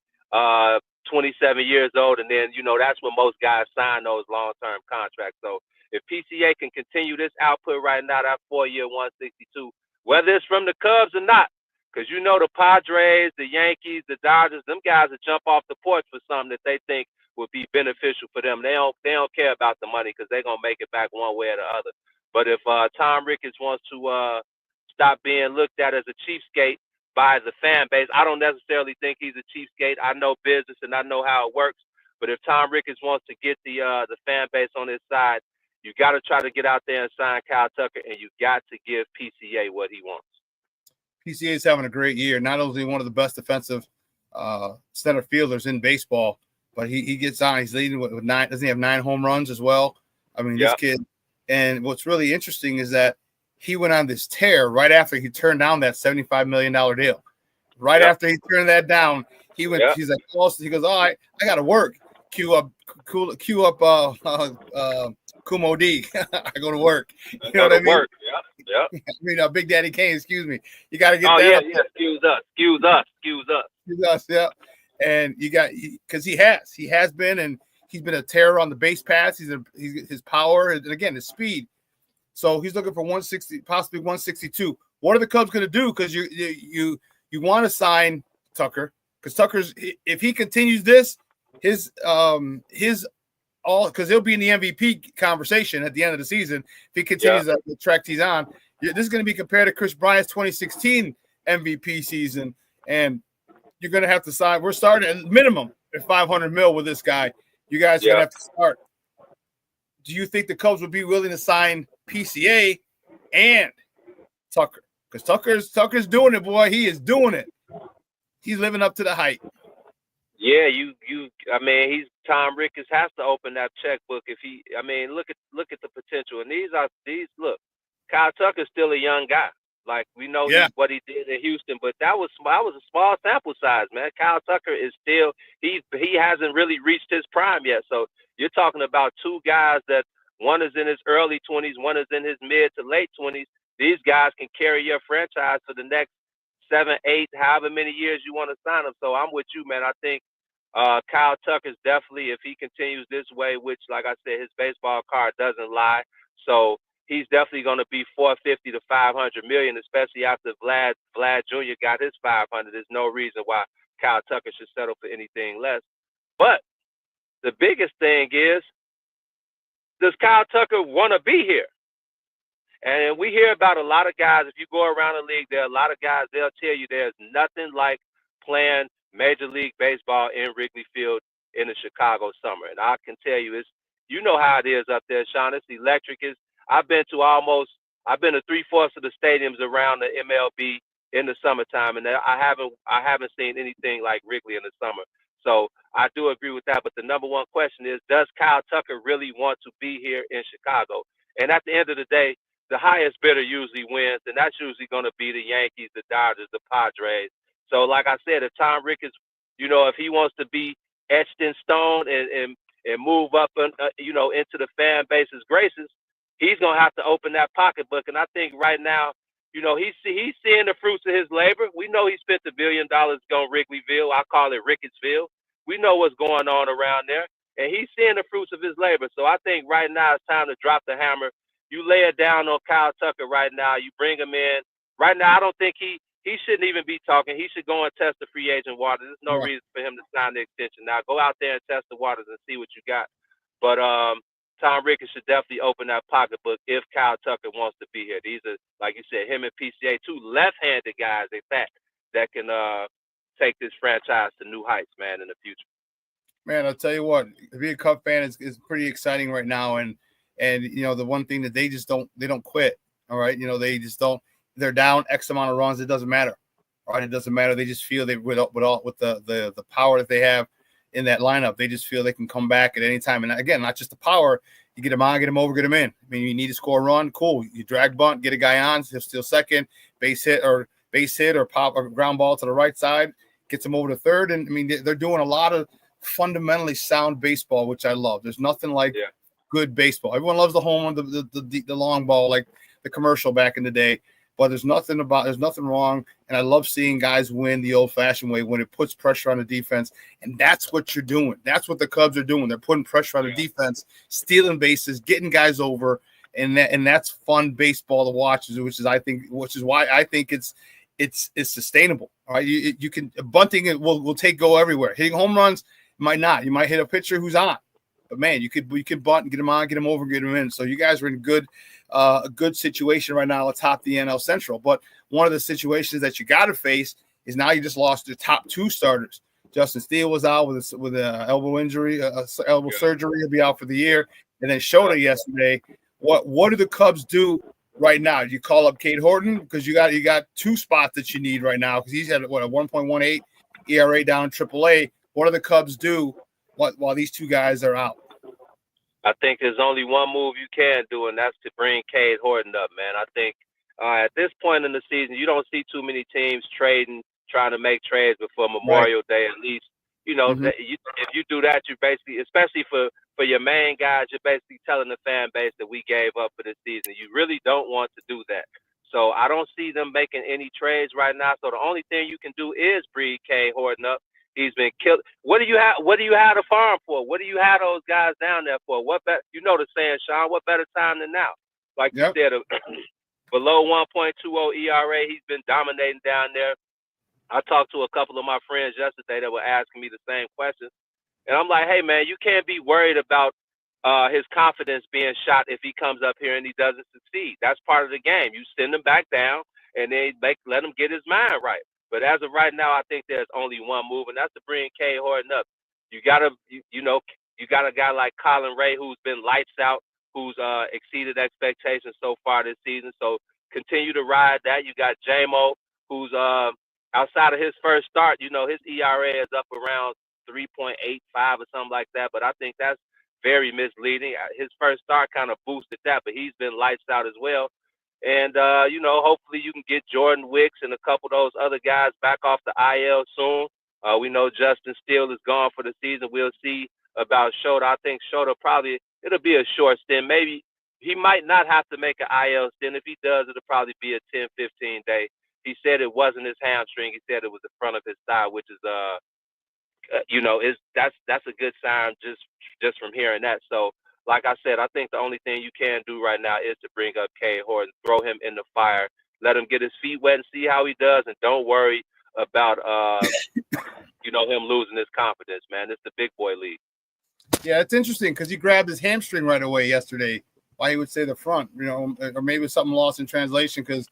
R: 27 years old, and then that's when most guys sign those long-term contracts. So if PCA can continue this output right now, that 4-year, 162, whether it's from the Cubs or not, because the Padres, the Yankees, the Dodgers, them guys will jump off the porch for something that they think would be beneficial for them. They don't care about the money because they're gonna make it back one way or the other. But if Tom Ricketts wants to stop being looked at as a cheapskate by the fan base, I don't necessarily think he's a cheapskate. I know business and I know how it works. But if Tom Ricketts wants to get the fan base on his side, you got to try to get out there and sign Kyle Tucker, and you got to give PCA what he wants.
E: PCA is having a great year. Not only one of the best defensive center fielders in baseball, but he gets on. He's leading with 9. Doesn't he have 9 home runs as well? I mean, this kid. And what's really interesting is that he went on this tear right after he turned down that $75 million deal. Right after he turned that down, he went. He's like, he goes, all right, I got to work. Cue up Kumo D. I go to work. You know what I mean?
R: Work. Yeah.
E: I mean, Big Daddy Kane. Excuse me. You got to get
R: that.
E: Yeah.
R: Excuse us.
E: Yeah. And you got because he has been, and he's been a terror on the base paths. He's his power and again his speed. So he's looking for 160, possibly 162. What are the Cubs going to do? Because you want to sign Tucker because Tucker's if he continues this, his because he'll be in the MVP conversation at the end of the season if he continues the track he's on. This is going to be compared to Chris Bryant's 2016 MVP season, and you're going to have to sign. We're starting at minimum at $500 million with this guy. You guys are going to have to start. Do you think the Cubs would be willing to sign PCA and Tucker? Because Tucker's doing it, boy. He is doing it. He's living up to the hype.
R: Yeah, I mean, Tom Ricketts has to open that checkbook if he. I mean, look at the potential. And look, Kyle Tucker's still a young guy. Like we know what he did in Houston, but that was a small sample size, man. Kyle Tucker is still he hasn't really reached his prime yet. So you're talking about 2 guys that one is in his early 20s, one is in his mid to late 20s. These guys can carry your franchise for the next 7, 8, however many years you want to sign them. So I'm with you, man. I think Kyle Tucker's definitely, if he continues this way, which, like I said, his baseball card doesn't lie. So he's definitely going to be $450 to $500 million, especially after Vlad Jr. got his $500. There's no reason why Kyle Tucker should settle for anything less. But the biggest thing is, does Kyle Tucker want to be here? And we hear about a lot of guys. If you go around the league, there are a lot of guys, they'll tell you there's nothing like playing Major League Baseball in Wrigley Field in the Chicago summer. And I can tell you, you know how it is up there, Shawn. It's electric. I've been to 3/4 of the stadiums around the MLB in the summertime, and I haven't seen anything like Wrigley in the summer. So I do agree with that. But the number one question is, does Kyle Tucker really want to be here in Chicago? And at the end of the day, the highest bidder usually wins, and that's usually going to be the Yankees, the Dodgers, the Padres. So like I said, if Tom Ricketts, if he wants to be etched in stone and move up, into the fan base's graces, he's going to have to open that pocketbook. And I think right now, he's seeing the fruits of his labor. We know he spent $1 billion on Wrigleyville. I call it Rickettsville. We know what's going on around there, and he's seeing the fruits of his labor. So I think right now it's time to drop the hammer. You lay it down on Kyle Tucker right now. You bring him in. Right now, I don't think he shouldn't even be talking. He should go and test the free agent waters. There's no reason for him to sign the extension. Now, go out there and test the waters and see what you got. But Tom Ricketts should definitely open that pocketbook if Kyle Tucker wants to be here. These are, like you said, him and PCA, 2 left-handed guys, in fact. that can take this franchise to new heights, man, in the future.
E: Man, I'll tell you what, to be a Cub fan is pretty exciting right now. And the one thing that they don't quit. All right. They just don't, they're down X amount of runs. It doesn't matter. All right. It doesn't matter. They just feel with the power that they have in that lineup, they just feel they can come back at any time. And again, not just the power, you get them on, get them over, get them in. I mean, you need to score a run. Cool. You drag bunt, get a guy on, he'll steal second, base hit or pop or ground ball to the right side, gets them over to third. And I mean, they're doing a lot of fundamentally sound baseball, which I love. There's nothing like good baseball. Everyone loves the home run, the long ball, like the commercial back in the day. But there's nothing wrong. And I love seeing guys win the old-fashioned way when it puts pressure on the defense. And that's what you're doing. That's what the Cubs are doing. They're putting pressure on the defense, stealing bases, getting guys over, and that's fun baseball to watch. Which is why I think it's sustainable. All right, you can bunting it will go everywhere. Hitting home runs might not. You might hit a pitcher who's on, but man, you could bunt and get them on, get them over, get them in. So you guys are in a good situation right now atop the NL Central. But one of the situations that you got to face is now you just lost your top two starters. Justin Steele was out with an elbow injury, elbow surgery. He'll be out for the year. And then Shota yesterday. What do the Cubs do right now? Do you call up Cade Horton because you got two spots that you need right now because he's at a 1.18 ERA down in AAA. What do the Cubs do while these two guys are out?
R: I think there's only one move you can do, and that's to bring Cade Horton up, man. I think at this point in the season, you don't see too many teams trying to make trades before Memorial Day. At least, if you do that, you basically, especially for your main guys, you're basically telling the fan base that we gave up for this season. You really don't want to do that. So I don't see them making any trades right now. So the only thing you can do is bring Cade Horton up. He's been killed. What do you have the farm for? What do you have those guys down there for? The saying, Shawn, what better time than now? Like you said, below 1.20 ERA, he's been dominating down there. I talked to a couple of my friends yesterday that were asking me the same questions. And I'm like, hey, man, you can't be worried about his confidence being shot if he comes up here and he doesn't succeed. That's part of the game. You send him back down and then let him get his mind right. But as of right now, I think there's only one move, and that's to bring Cade Horton up. You got a guy like Colin Ray who's been lights out, who's exceeded expectations so far this season. So continue to ride that. You got J-Mo, who's outside of his first start, his ERA is up around 3.85 or something like that. But I think that's very misleading. His first start kind of boosted that, but he's been lights out as well. And, hopefully you can get Jordan Wicks and a couple of those other guys back off the IL soon. We know Justin Steele is gone for the season. We'll see about Shota. I think Shota it'll be a short stint. Maybe he might not have to make an IL stint. If he does, it'll probably be a 10, 15 day. He said it wasn't his hamstring. He said it was the front of his thigh, which is, that's a good sign just from hearing that. So, like I said, I think the only thing you can do right now is to bring up Cade Horton, throw him in the fire, let him get his feet wet and see how he does, and don't worry about him losing his confidence, man. It's the big boy league.
E: Yeah, it's interesting because he grabbed his hamstring right away yesterday. Why he would say the front, or maybe it's something lost in translation because,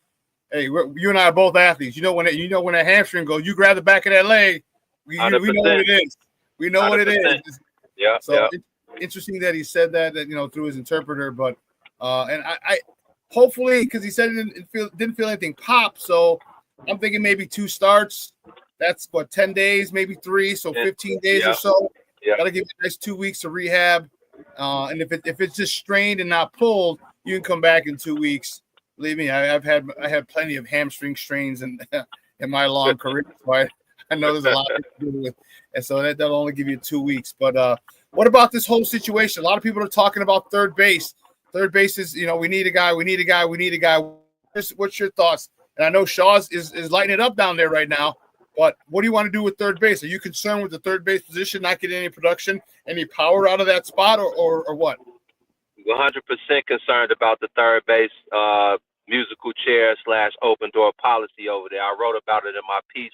E: hey, you and I are both athletes. When a hamstring goes, you grab the back of that leg. We know what it is. We know 100%. What it is.
R: Yeah.
E: So interesting that he said that through his interpreter, but and I hopefully because he said it didn't feel anything pop. So I'm thinking maybe 2 starts. That's 10 days, maybe 3, so 15 days or so.
R: Yeah.
E: Gotta give it a nice 2 weeks of rehab. And if it's just strained and not pulled, you can come back in 2 weeks. Believe me, I had plenty of hamstring strains in my long career. So I know there's a lot to do with, and so that'll only give you 2 weeks. But what about this whole situation? A lot of people are talking about third base. Third base is, we need a guy. What's your thoughts? And I know Shaw's is lighting it up down there right now. But what do you want to do with third base? Are you concerned with the third base position not getting any production, any power out of that spot, or what?
R: 100% concerned about the third base musical chair / open door policy over there. I wrote about it in my piece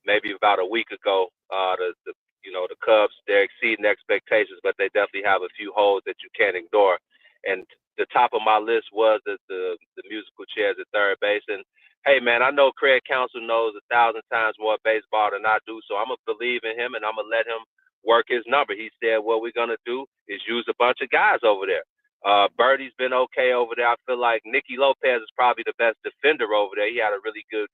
R: maybe about a week ago. The Cubs, they're exceeding expectations, but they definitely have a few holes that you can't ignore. And the top of my list was the musical chairs at third base. And hey, man, I know Craig Counsell knows 1,000 times more baseball than I do, so I'm going to believe in him, and I'm going to let him work his number. He said what we're going to do is use a bunch of guys over there. Birdie's been okay over there. I feel like Nicky Lopez is probably the best defender over there. He had a really good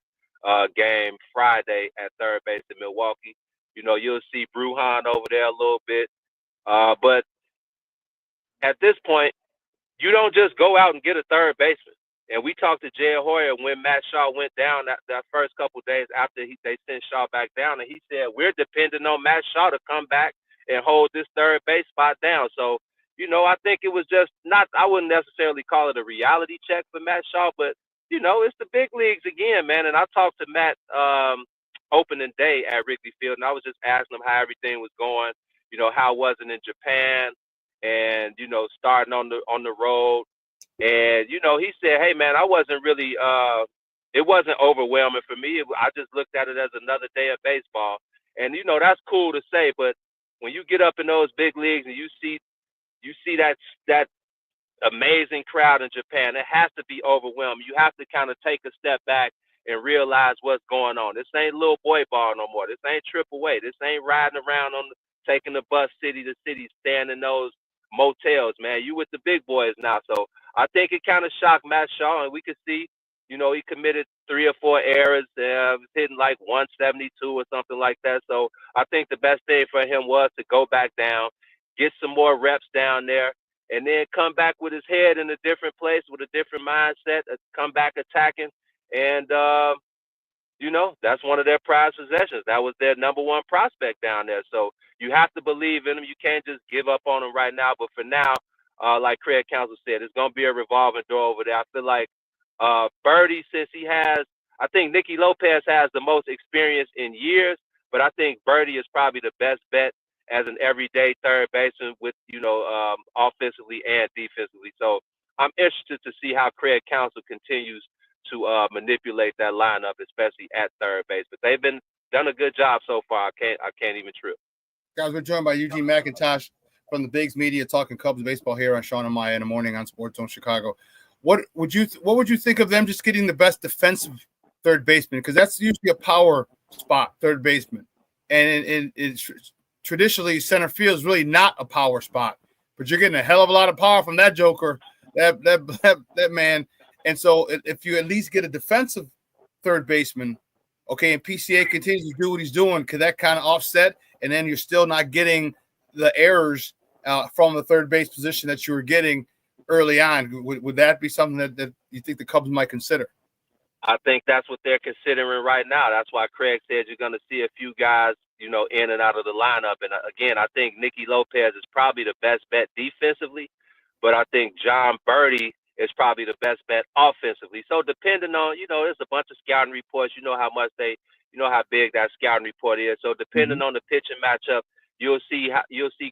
R: game Friday at third base in Milwaukee. You know, you'll see Brujan over there a little bit. But at this point, you don't just go out and get a third baseman. And we talked to Jed Hoyer when Matt Shaw went down that first couple of days after they sent Shaw back down, and he said, we're depending on Matt Shaw to come back and hold this third base spot down. So, you know, I think it was just not, I wouldn't necessarily call it a reality check for Matt Shaw, but, you know, it's the big leagues again, man. And I talked to Matt opening day at Wrigley Field, and I was just asking him how everything was going, you know, how was it in Japan, and, you know, starting on the road. And, you know, he said, hey, man, I wasn't really it wasn't overwhelming for me. I just looked at it as another day of baseball. And, you know, that's cool to say. But when you get up in those big leagues and you see that amazing crowd in Japan, it has to be overwhelming. You have to kind of take a step back and realize what's going on. This ain't little boy ball no more. This ain't AAA. This ain't riding around taking the bus city to city, staying in those motels, man. You with the big boys now. So I think it kind of shocked Matt Shaw, and we could see, you know, he committed 3 or 4 errors, hitting like 172 or something like that. So I think the best thing for him was to go back down, get some more reps down there, and then come back with his head in a different place, with a different mindset, come back attacking. And, you know, that's one of their prized possessions. That was their number 1 prospect down there. So you have to believe in him. You can't just give up on him right now. But for now, like Craig Counsell said, it's going to be a revolving door over there. I feel like Birdie, since I think Nicky Lopez has the most experience in years, but I think Birdie is probably the best bet as an everyday third baseman with, you know, offensively and defensively. So I'm interested to see how Craig Counsell continues to manipulate that lineup, especially at third base. But they've done a good job so far. I can't even trip.
E: Guys, we're joined by Eugene McIntosh from the Bigs Media, talking Cubs baseball here on Shawn and Maya in the morning on Sports Zone Chicago. What would you think of them just getting the best defensive third baseman? Because that's usually a power spot, third baseman, and it's traditionally center field is really not a power spot. But you're getting a hell of a lot of power from that joker, that man. And so if you at least get a defensive third baseman, okay, and PCA continues to do what he's doing, could that kind of offset? And then you're still not getting the errors from the third base position that you were getting early on. Would that be something that you think the Cubs might consider?
R: I think that's what they're considering right now. That's why Craig said you're going to see a few guys, you know, in and out of the lineup. And again, I think Nicky Lopez is probably the best bet defensively, but I think John Birdie is probably the best bet offensively. So depending on, you know, there's a bunch of scouting reports. You know how big that scouting report is. So depending on the pitching matchup, you'll see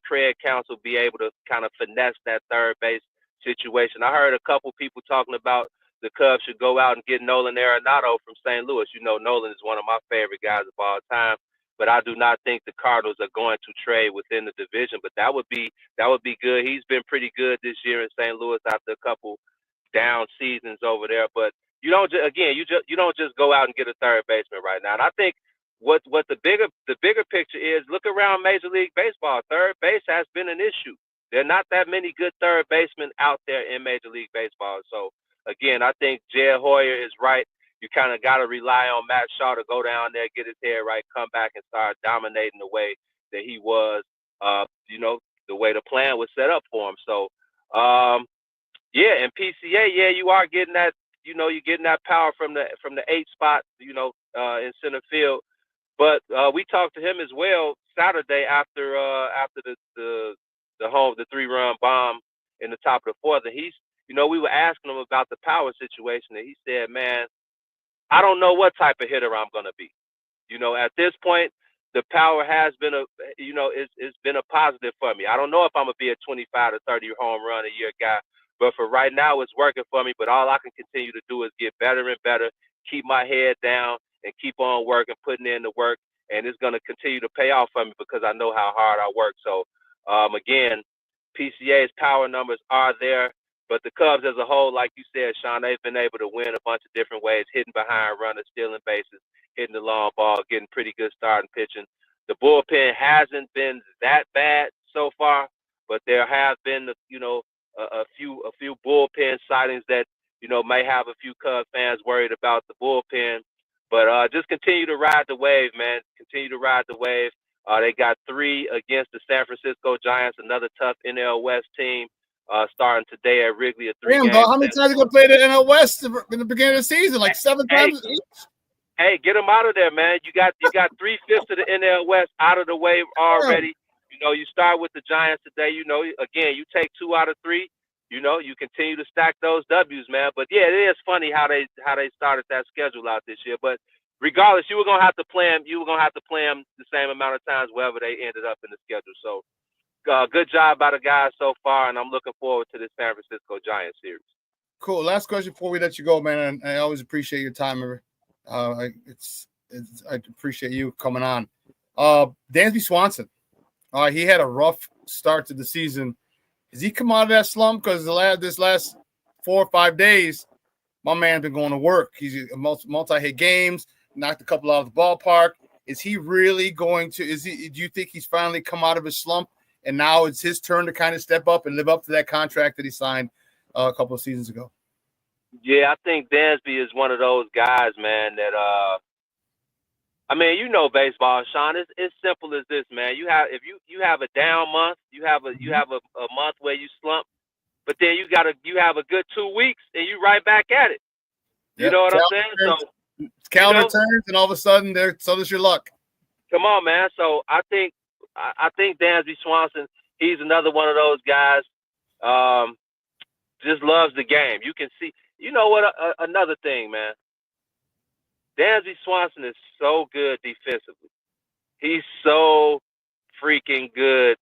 R: Craig Counsell be able to kind of finesse that third base situation. I heard a couple people talking about the Cubs should go out and get Nolan Arenado from St. Louis. You know, Nolan is one of my favorite guys of all time, but I do not think the Cardinals are going to trade within the division. But that would be good. He's been pretty good this year in St. Louis after a couple down seasons over there. But you don't just go out and get a third baseman right now. And I think what the bigger picture is, look around Major League Baseball. Third base has been an issue. There are not that many good third basemen out there in Major League Baseball. So again, I think Jed Hoyer is right. You kind of got to rely on Matt Shaw to go down there, get his head right, come back and start dominating the way that he was, you know, the way the plan was set up for him. So, yeah, and PCA, yeah, you are getting that, you know, you're getting that power from the 8th spot, you know, in center field. But we talked to him as well Saturday after the 3-run bomb in the top of the 4th, and he's, you know, we were asking him about the power situation, and he said, man, I don't know what type of hitter I'm going to be. You know, at this point, the power has been it's been a positive for me. I don't know if I'm going to be a 25 to 30 home run a year guy, but for right now, it's working for me. But all I can continue to do is get better and better, keep my head down, and keep on working, putting in the work, and it's going to continue to pay off for me because I know how hard I work. So, again, PCA's power numbers are there. But the Cubs as a whole, like you said, Shawn, they've been able to win a bunch of different ways, hitting behind runners, stealing bases, hitting the long ball, getting pretty good starting pitching. The bullpen hasn't been that bad so far, but there have been, a few bullpen sightings that, may have a few Cubs fans worried about the bullpen. But just continue to ride the wave, man. Continue to ride the wave. They got 3 against the San Francisco Giants, another tough NL West team, starting today at Wrigley, a 3-game.
E: Damn, dog, how many times you gonna play the NL West in the beginning of the season? Like 7 times each?
R: Hey, get them out of there, man. You got 3/5 of the NL West out of the way already. You start with the Giants today. Again, you take 2 out of 3. You continue to stack those W's, man. But yeah, it is funny how they started that schedule out this year. But regardless, you were gonna have to play them. You were gonna have to play them the same amount of times wherever they ended up in the schedule. So, good job by the guys so far, and I'm looking forward to this San Francisco Giants series.
E: Cool. Last question before we let you go, man. And I always appreciate your time. I appreciate you coming on. Dansby Swanson. He had a rough start to the season. Has he come out of that slump? Because this last 4 or 5 days, my man's been going to work. He's multi-hit games, knocked a couple out of the ballpark. Is he really going to? Do you think he's finally come out of his slump, and now it's his turn to kind of step up and live up to that contract that he signed a couple of seasons ago?
R: Yeah, I think Dansby is one of those guys, man, that baseball, Shawn. It's simple as this, man. You have a down month, you have a month where you slump, but then you have a good 2 weeks and you right back at it. You know what I'm saying? So
E: calendar turns and all of a sudden so does your luck.
R: Come on, man. So I think Dansby Swanson, he's another one of those guys. Just loves the game. You can see. You know what? Another thing, man. Dansby Swanson is so good defensively. He's so freaking good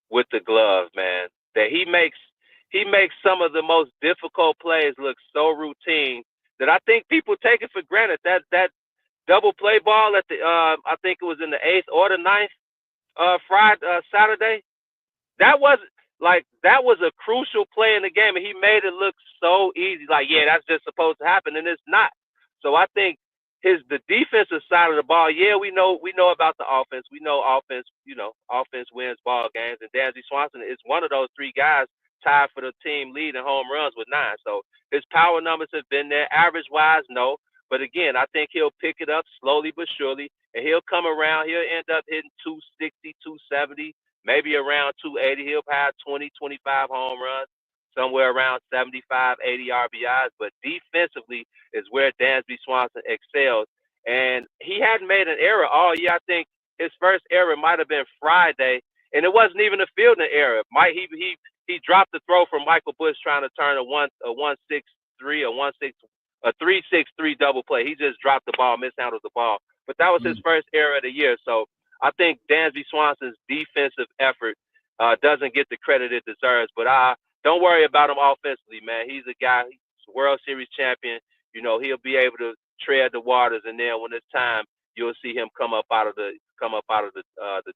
R: with the glove, man. That he makes some of the most difficult plays look so routine that I think people take it for granted. That double play ball at the I think it was in the 8th or the 9th Saturday. That was a crucial play in the game, and he made it look so easy. Like, yeah, that's just supposed to happen, and it's not. So I think the defensive side of the ball, yeah, we know about the offense. We know offense, offense wins ball games, and Dansby Swanson is one of those 3 guys tied for the team lead in home runs with 9. So his power numbers have been there. Average-wise, no. But again, I think he'll pick it up slowly but surely, and he'll come around. He'll end up hitting 260, 270. Maybe around 280, he'll have 20, 25 home runs, somewhere around 75, 80 RBIs. But defensively is where Dansby Swanson excels. And he hadn't made an error all year. I think his first error might have been Friday, and it wasn't even a fielding error. He dropped the throw from Michael Bush trying to turn a 1-6-3 or 3-6-3 double play. He just dropped the ball, mishandled the ball. But that was his first error of the year. So I think Dansby Swanson's defensive effort doesn't get the credit it deserves. But don't worry about him offensively, man. He's a guy, he's a World Series champion. He'll be able to tread the waters, and then when it's time, you'll see him come up out of the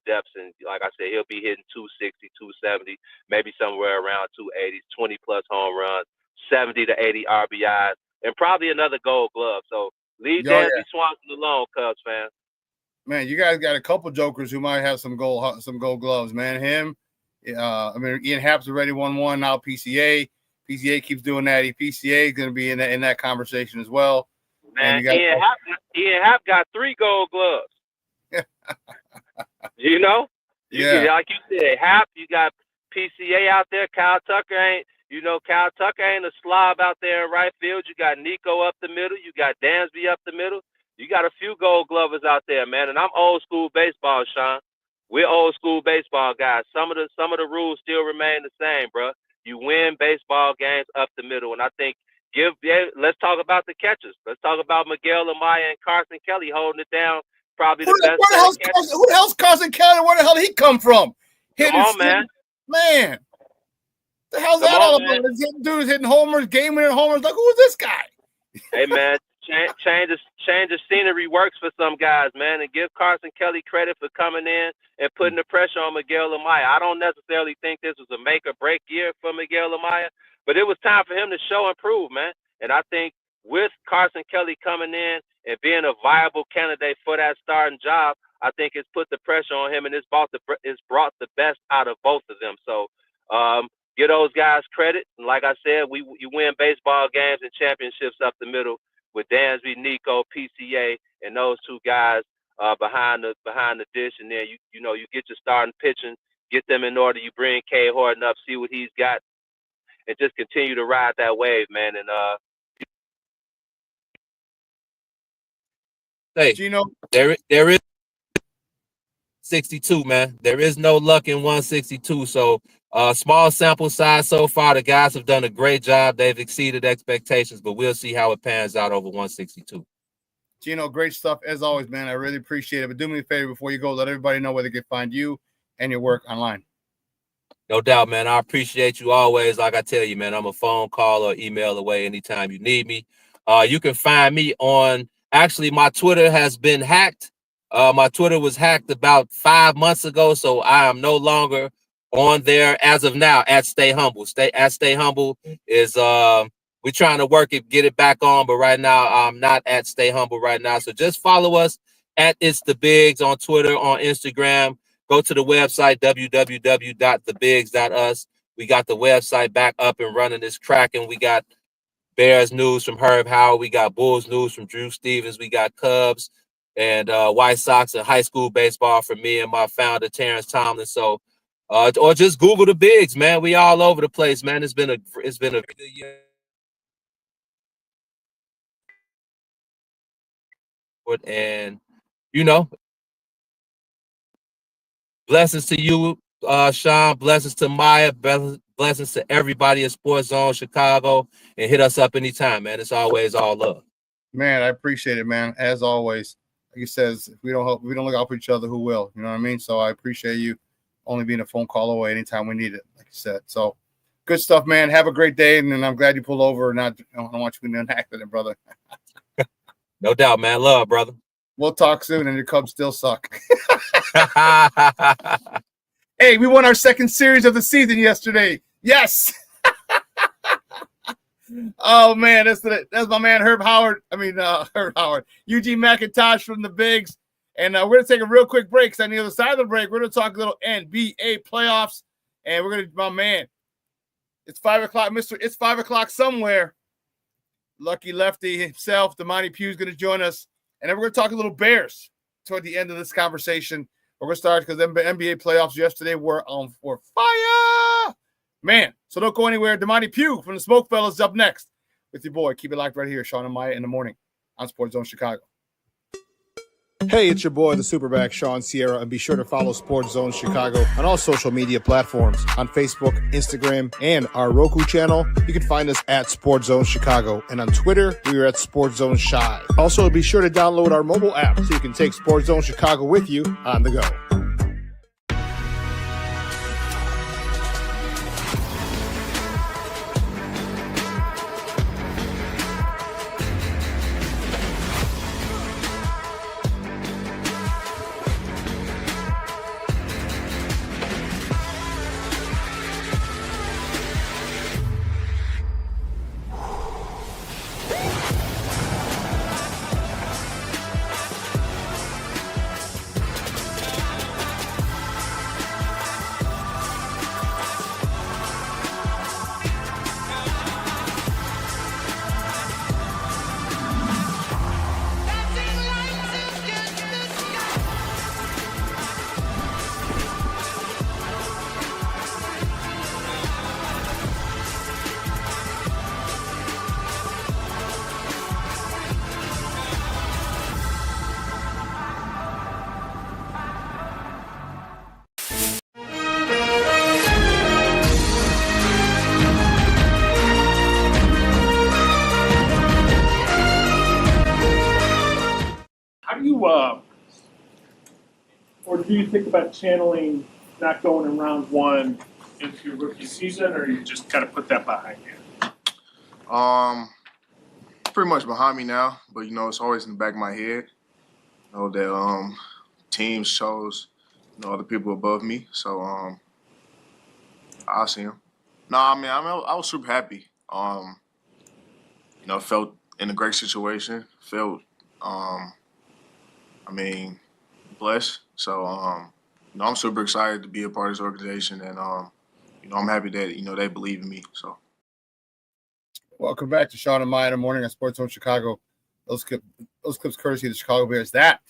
R: depths. And like I said, he'll be hitting 260, 270, maybe somewhere around 280, 20 plus home runs, 70 to 80 RBIs, and probably another Gold Glove. So leave Dansby Swanson alone, Cubs fans.
E: Man, you guys got a couple jokers who might have some gold gloves, man. Him, Ian Happ's already won one. Now PCA keeps doing that. PCA is going to be in that conversation as well.
R: Man, Ian Happ got 3 Gold Gloves.
E: Yeah.
R: Like you said, Happ. You got PCA out there. Kyle Tucker ain't a slob out there in right field. You got Nico up the middle. You got Dansby up the middle. You got a few Gold Glovers out there, man, and I'm old school baseball, Shawn. We're old school baseball guys. Some of the rules still remain the same, bro. You win baseball games up the middle, and I think let's talk about the catchers. Let's talk about Miguel Amaya and Carson Kelly holding it down. Probably the best.
E: Who the hell's Carson Kelly? Where the hell did he come from?
R: Come on, man.
E: Man, the hell's that all about? This dude is hitting homers, game-winning homers. Like, who is this guy?
R: Hey, man. Change of scenery works for some guys, man, and give Carson Kelly credit for coming in and putting the pressure on Miguel Amaya. I don't necessarily think this was a make or break year for Miguel Amaya, But it was time for him to show and prove, man. And I think with Carson Kelly coming in and being a viable candidate for that starting job, I think it's put the pressure on him, and it's brought the best out of both of them. So give those guys credit. And like I said, you win baseball games and championships up the middle with Dansby, Nico, PCA, and those two guys behind the dish. And then you get your starting pitching, get them in order. You bring K Horton up, see what he's got, and just continue to ride that wave, man. And
S: Hey,
E: Gino,
S: there is 62, man. There is no luck in 162. So small sample size so far. The guys have done a great job. They've exceeded expectations, but we'll see how it pans out over 162.
E: Gino, great stuff as always, man. I really appreciate it. But do me a favor before you go, let everybody know where they can find you and your work online.
S: No doubt, man. I appreciate you always. Like I tell you, man, I'm a phone call or email away anytime you need me. You can find me on, actually, my Twitter has been hacked. My Twitter was hacked about 5 months ago, so I am no longer on there as of now at Stay Humble. Stay Humble is we're trying to work it, get it back on, but right now I'm not at Stay Humble right now. So just follow us at It's the Bigs on Twitter, on Instagram. Go to the website, www.thebigs.us. We got the website back up and running. It's cracking. We got Bears news from Herb Howard. We got Bulls news from Drew Stevens. We got Cubs and White Sox and high school baseball from me and my founder, Terrence Tomlin. So, or just Google the Bigs, man. We all over the place, man. It's been a good year. And, blessings to you, Shawn. Blessings to Maya. Blessings to everybody at Sports Zone Chicago. And hit us up anytime, man. It's always all love.
E: Man, I appreciate it, man. As always, like he says, if we don't look out for each other, who will? You know what I mean? So I appreciate you only being a phone call away anytime we need it, like you said. So good stuff, man. Have a great day, and I'm glad you pulled over. I don't want you in an accident, brother.
S: No doubt, man. Love, brother.
E: We'll talk soon, and your Cubs still suck. Hey, we won our second series of the season yesterday. Yes. Oh man, that's my man Herb Howard. Herb Howard, Eugene McIntosh from the Bigs, and we're gonna take a real quick break. Because on the other side of the break, we're gonna talk a little NBA playoffs, and my man, it's 5 o'clock, Mister. It's 5 o'clock somewhere. Lucky Lefty himself, Damani Pugh, is gonna join us, and then we're gonna talk a little Bears toward the end of this conversation. We're gonna start because the NBA playoffs yesterday were on for fire. Man, so don't go anywhere. Damani Pugh from the SmokeFellas is up next with your boy. Keep it locked right here, Shawn and Maya in the morning on Sports Zone Chicago.
T: Hey, it's your boy, the SuperBack, Shawn Sierra, and be sure to follow Sports Zone Chicago on all social media platforms, on Facebook, Instagram, and our Roku channel. You can find us at Sports Zone Chicago, and on Twitter, we are at Sports Zone Shy. Also, be sure to download our mobile app so you can take Sports Zone Chicago with you on the go.
U: Or do you think about channeling not going in round one into your rookie season, or you just kind of put that behind you?
V: Pretty much behind me now, but it's always in the back of my head. That teams chose other people above me, so I'll see them. No, I mean, I was super happy. Felt in a great situation. Felt, blessed. So, I'm super excited to be a part of this organization, and I'm happy that they believe in me. So,
E: welcome back to Shawn and Maya in the morning on Sports Zone Chicago. Those clips courtesy of the Chicago Bears. That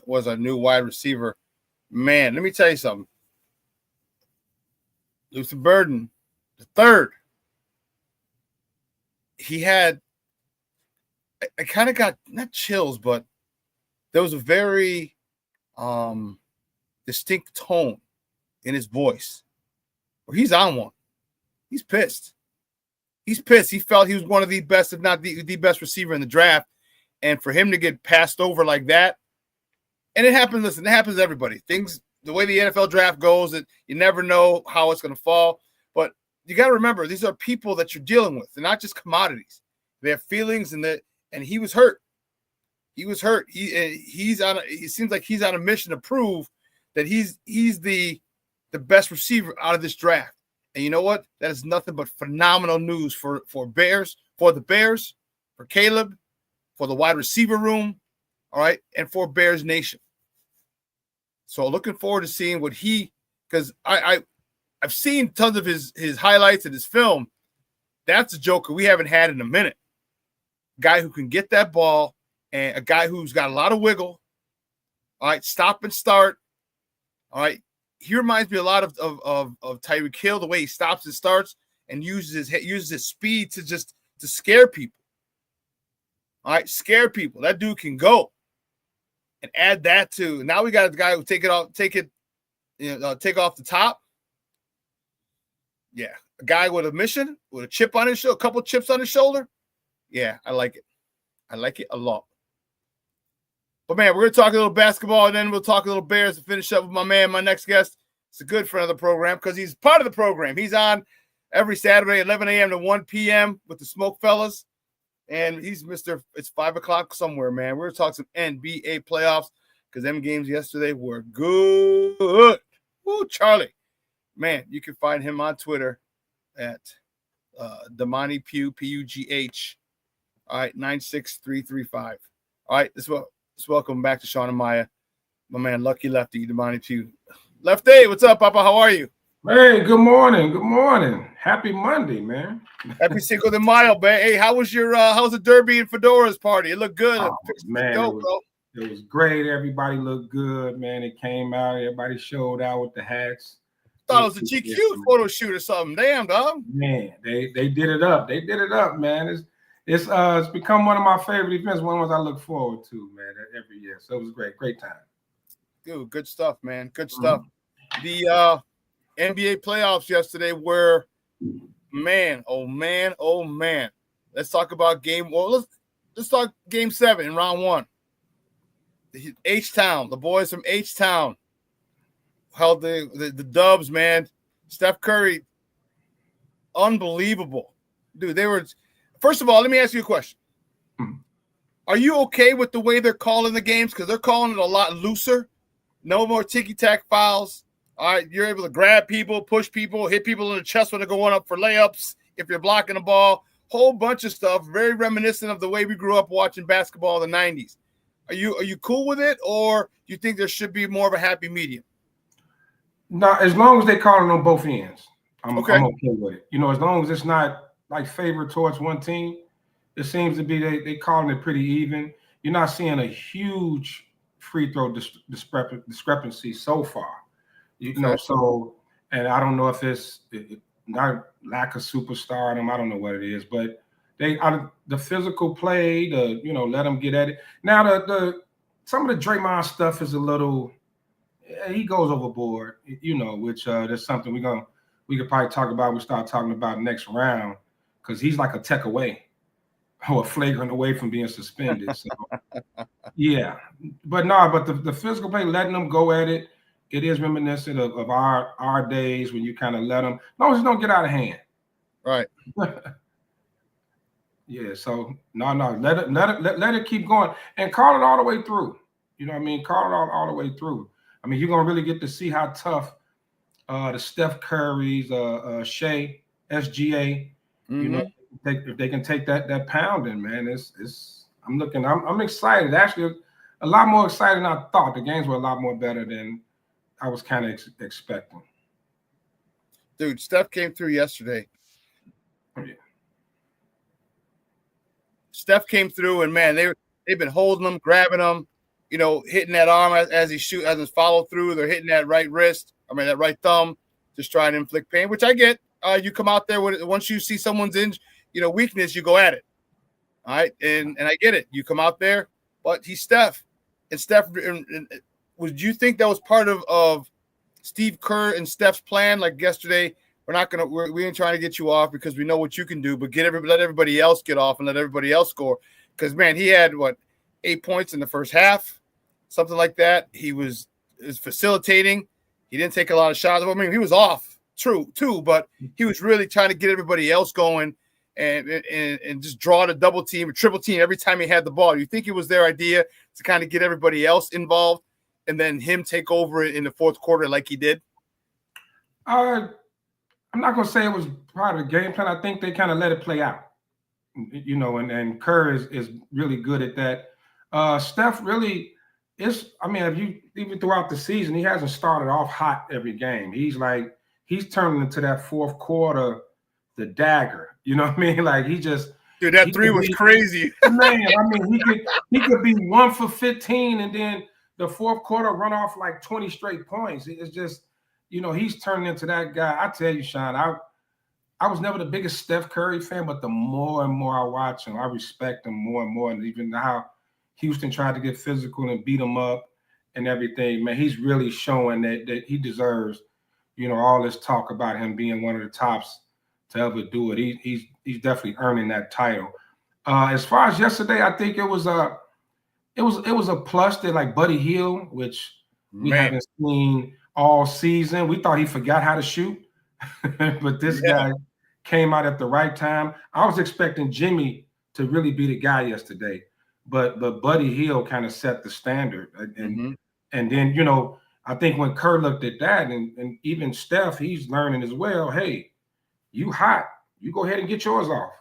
E: was a new wide receiver. Man, let me tell you something. Luther Burden, the third. He had, I kind of got not chills, but there was a very distinct tone in his voice where he's on one. He's pissed. He's pissed. He felt he was one of the best, if not the best receiver in the draft. And for him to get passed over like that, and it happens, listen, it happens to everybody. Things, the way the NFL draft goes, you never know how it's going to fall. But you got to remember, these are people that you're dealing with. They're not just commodities. They have feelings, and he was hurt. He was hurt. It seems like he's on a mission to prove that he's the best receiver out of this draft. And you know what? That is nothing but phenomenal news for the Bears, for Caleb, for the wide receiver room, all right, and for Bears Nation. So looking forward to seeing what because I've seen tons of his highlights and his film. That's a joker we haven't had in a minute. Guy who can get that ball, and a guy who's got a lot of wiggle. All right, stop and start. All right, he reminds me a lot of Tyreek Hill, the way he stops and starts and uses his speed to scare people. All right, scare people. That dude can go. And add that to, now we got a guy who take off the top. Yeah, a guy with a mission, with a chip on his shoulder, a couple chips on his shoulder. Yeah, I like it. I like it a lot. But man, we're gonna talk a little basketball, and then we'll talk a little Bears to finish up with my next guest. It's a good friend of the program because he's part of the program. He's on every Saturday, 11 a.m. to 1 p.m. with the SmokeFellas. And he's it's 5 o'clock somewhere, man. We're going to talk some NBA playoffs because them games yesterday were good. Woo, Charlie. Man, you can find him on Twitter at Damani Pugh, P-U-G-H. All right, 96335. All right, let's welcome back to Shawn and Maya. My man, Lucky Lefty, Damani Pugh. Lefty, what's up, Papa? How are you?
A: Hey, good morning. Good morning. Happy Monday, man.
E: Happy Cinco de Mayo, man. Hey, how's the Derby and Fedora's party? It looked good.
A: Oh, man, it was great. Everybody looked good, man. It came out. Everybody showed out with the hats.
E: Thought it was a GQ photo shoot or something. Damn, dog.
A: Man, they did it up. They did it up, man. It's become one of my favorite events. One of the ones I look forward to, man, every year. So it was great time.
E: Dude, good stuff, man. Good stuff. The NBA playoffs yesterday were, man, oh man. Let's talk about let's talk game 7 in round 1. H-Town, the boys from H-Town held the Dubs, man. Steph Curry, unbelievable. Dude, first of all, let me ask you a question. Are you okay with the way they're calling the games? Because they're calling it a lot looser. No more ticky-tack fouls. All right, you're able to grab people, push people, hit people in the chest when they're going up for layups. If you're blocking the ball, whole bunch of stuff, very reminiscent of the way we grew up watching basketball in the 90s. Are you cool with it, or do you think there should be more of a happy medium?
A: No, as long as they call it on both ends, I'm okay with it. As long as it's not like favored towards one team, it seems to be they calling it pretty even. You're not seeing a huge free throw discrepancy so far. So, and I don't know if it's not lack of superstardom. I don't know what it is, but the physical play, let them get at it. Now, some of the Draymond stuff is a little, he goes overboard, which there's something we could probably talk about. We start talking about next round because he's like a tech away or a flagrant away from being suspended. So, yeah, but the physical play, letting them go at it. It is reminiscent of our days when you kind of let them, as long as you don't get out of hand.
E: Right.
A: Yeah. So no, let it keep going and call it all the way through. You know what I mean? Call it all the way through. I mean, you're gonna really get to see how tough the Steph Currys, Shea, SGA. You know, if they can take that pounding, man, I'm excited. Actually, a lot more excited than I thought. The games were a lot more better than I was kind of expecting.
E: Dude, Steph came through yesterday.
A: Oh, yeah.
E: Steph came through, and man, they've been holding him, grabbing him, you know, hitting that arm as he follow through. They're hitting that right wrist. That right thumb, just trying to inflict pain, which I get. You come out there once you see someone's weakness, you go at it. All right, and I get it. You come out there, but he's Steph, and Steph. Would you think that was part of Steve Kerr and Steph's plan? Like yesterday, we ain't trying to get you off because we know what you can do, but let everybody else get off and let everybody else score. Because man, he had 8 points in the first half, something like that. He was facilitating. He didn't take a lot of shots. I mean, he was off, true, too, but he was really trying to get everybody else going and just draw the double team or triple team every time he had the ball. You think it was their idea to kind of get everybody else involved and then him take over in the fourth quarter like he did?
A: I'm not going to say it was part of the game plan. I think they kind of let it play out, you know, and Kerr is really good at that. Steph really is, if you even throughout the season, he hasn't started off hot every game. He's turning into that fourth quarter, the dagger. You know what I mean? Like
E: dude, that three was crazy.
A: Man, he could be 1 for 15 and then the fourth quarter run off like 20 straight points. It's just, you know, he's turning into that guy. I tell you, Shawn, I was never the biggest Steph Curry fan, but the more and more I watch him, I respect him more and more. And even how Houston tried to get physical and beat him up and everything, man, he's really showing that he deserves, you know, all this talk about him being one of the tops to ever do it. He's definitely earning that title. As far as yesterday, I think it was a plus that like Buddy Hield, which we haven't seen all season. We thought he forgot how to shoot, but this guy came out at the right time. I was expecting Jimmy to really be the guy yesterday, but Buddy Hield kind of set the standard. And then, you know, I think when Kerr looked at that and even Steph, he's learning as well, hey, you hot, you go ahead and get yours off.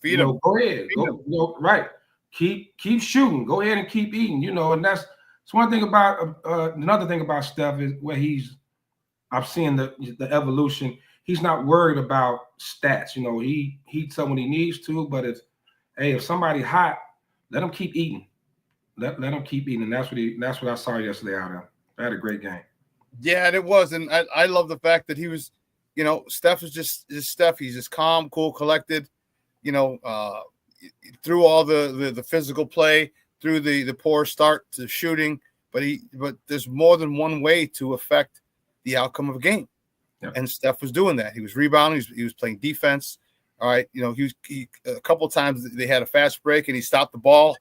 E: Feed him.
A: Go ahead. Go right. Keep shooting. Go ahead and keep eating, you know, and that's one thing about another thing about Steph is where I've seen the evolution. He's not worried about stats. You know, he heats up when he needs to, but if somebody hot, let him keep eating. Let him keep eating. And that's what I saw yesterday out of him. I had a great game.
E: Yeah, and it was. And I love the fact that he was, you know, Steph is just Steph. He's just calm, cool, collected, you know, through all the physical play, through the poor start to shooting. But there's more than one way to affect the outcome of a game. Yep. And Steph was doing that. He was rebounding. He was playing defense. All right. You know, he a couple of times they had a fast break and he stopped the ball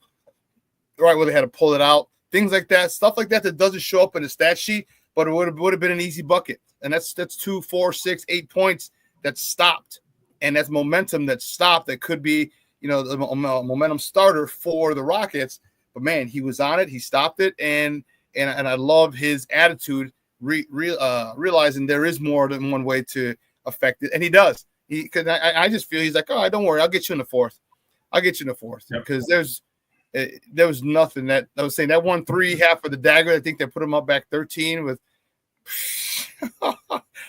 E: right where they had to pull it out. Things like that, stuff like that doesn't show up in the stat sheet, but it would have been an easy bucket. And that's 2, 4, 6, 8 points that stopped. And that's momentum that stopped. That could be, you know, the momentum starter for the Rockets. But man, he was on it. He stopped it. And I love his attitude, realizing there is more than one way to affect it. And he does. Because I just feel he's like, oh, don't worry, I'll get you in the fourth. Because there was nothing that I was saying that 1-3 half of the dagger. I think they put him up back 13 with.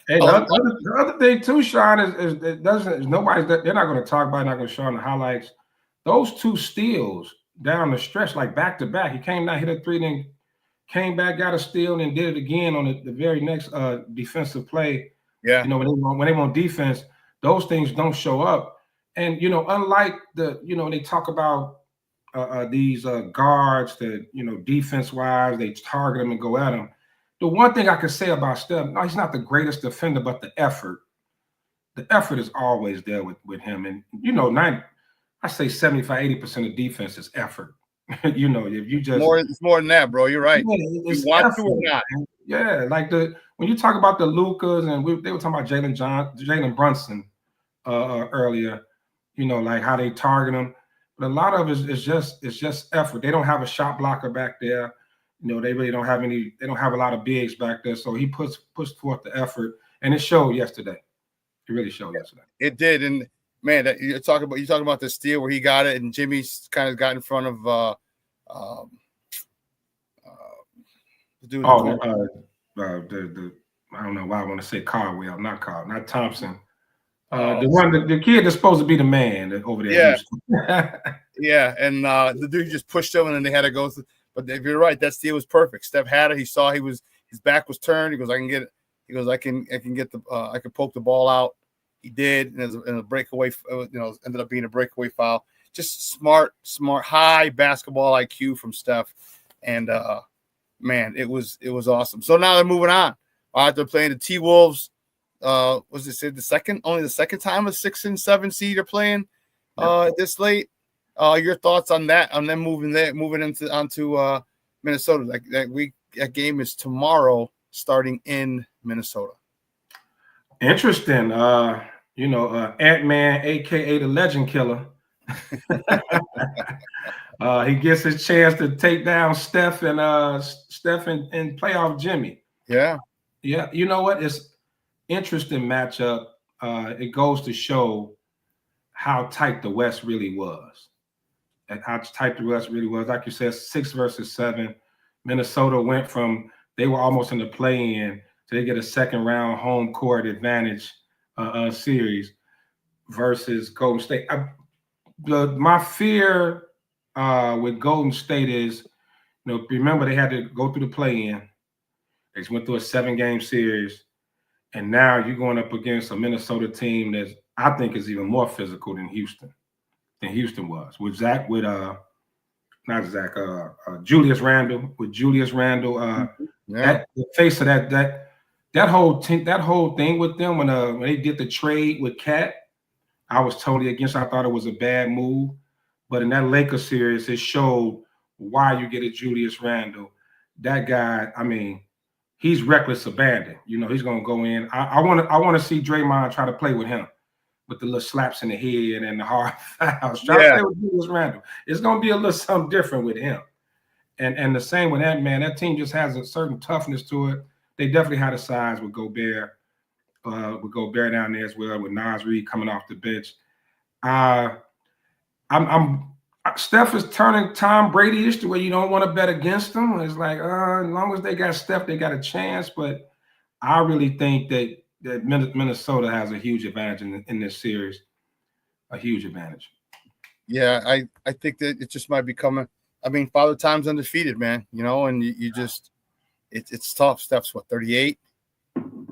A: Hey, the other thing too, Shawn, is they're not going to talk about it, not going to show on the highlights. Those 2 steals down the stretch, like back to back. He came down, hit a 3, then came back, got a steal, and then did it again on the very next defensive play.
E: Yeah,
A: you know, when they want defense, those things don't show up. And you know, unlike they talk about these guards that, you know, defense wise, they target them and go at them. The one thing I can say about Steph, no, he's not the greatest defender, but the effort is always there with him. And, you know, I say 75-80% of defense is effort. You know, if you just
E: it's more than that, bro. You're right.
A: Yeah,
E: you want to or not.
A: Yeah, like when you talk about the Lucas and they were talking about Jalen Brunson earlier, you know, like how they target him. But a lot of it is just effort. They don't have a shot blocker back there. You know, they really don't have any. They don't have a lot of bigs back there. So he puts forth the effort, And it showed yesterday. It really showed yesterday.
E: It did, and man, you're talking about the steal where he got it, and Jimmy's kind of got in front of the dude.
A: The I don't know why I want to say Caldwell, not Thompson. The kid that's supposed to be the man over there.
E: Yeah, yeah, and the dude just pushed him, and then they had to go through. But if you're right, that steal was perfect. Steph had it. He saw his back was turned. He goes, I can get it. He goes, I can poke the ball out. He did, and a breakaway, ended up being a breakaway foul. Just smart, high basketball IQ from Steph, and man, it was awesome. So now they're moving on. All right, they're playing the T-Wolves. Was it the second time a 6 and 7 seed are playing this late? Your thoughts on that? On them moving onto Minnesota? That game is tomorrow, starting in Minnesota.
A: Interesting. Ant-Man, aka the Legend Killer. He gets his chance to take down Steph and playoff Jimmy.
E: Yeah.
A: Yeah. You know what? It's interesting matchup. It goes to show how tight the West really was. And how tight the West really was. Like you said, 6 versus 7. Minnesota went from they were almost in the play-in to they get a second round home court advantage series versus Golden State. My fear with Golden State is, remember they had to go through the play-in. They just went through a 7-game series, and now you're going up against a Minnesota team that I think is even more physical than Houston was. Julius Randle. That the face of that whole thing with them when they did the trade with Cat, I was totally against. I thought it was a bad move, but in that Lakers series, it showed why you get a Julius Randle. That guy, I mean, he's reckless abandon. He's gonna go in. I want to see Draymond try to play with him with the little slaps in the head and the hard fouls. Try to play with Julius Randle. It's gonna be a little something different with him. And the same with that man. That team just has a certain toughness to it. They definitely had a size with Gobert. Down there as well, with Naz Reid coming off the bench. Steph is turning Tom Brady-ish to where you don't want to bet against them. It's like, as long as they got Steph, they got a chance. But I really think that Minnesota has a huge advantage in this series. A huge advantage.
E: Yeah, I think that it just might be coming. I mean, Father Time's undefeated, man. And you just it's tough. Steph's 38.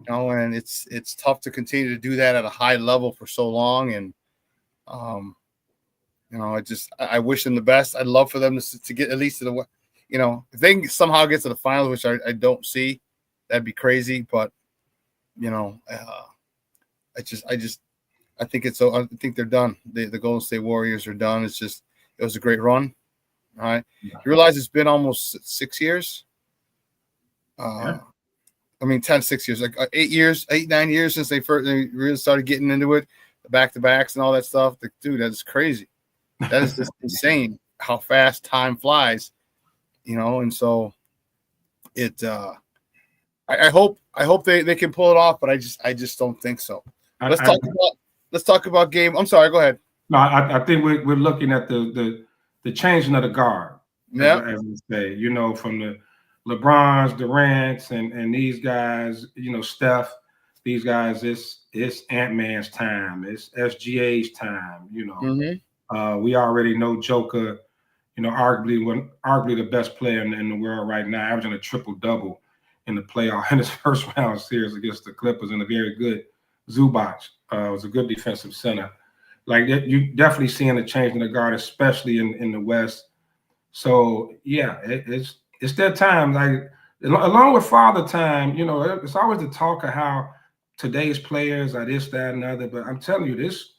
E: And it's tough to continue to do that at a high level for so long. And I wish them the best. I'd love for them to get at least to the, if they can somehow get to the finals, which I don't see, that'd be crazy. But I think they're done. The Golden State Warriors are done. It was a great run. All right. You realize it's been almost 6 years.
A: Yeah.
E: 6 years, like 9 years since they really started getting into it, the back-to-backs and all that stuff. Dude, that's crazy. That is just insane how fast time flies, and so it I hope they can pull it off, but I just don't think so. Let's talk about game. I'm sorry, go ahead.
A: No, I think we're looking at the changing of the guard.
E: Yeah.
A: As we say, from the LeBrons, Durant's, and these guys, Steph, these guys, it's Ant-Man's time. It's SGA's time, We already know Joker, arguably the best player in the world right now, averaging a triple-double in the playoff in his first round series against the Clippers, and a very good Zubac. Was a good defensive center. Like that, you definitely seeing a change in the guard, especially in the West. So yeah, it's their time. Like along with Father Time, it's always the talk of how today's players are this, that, and the other. But I'm telling you, this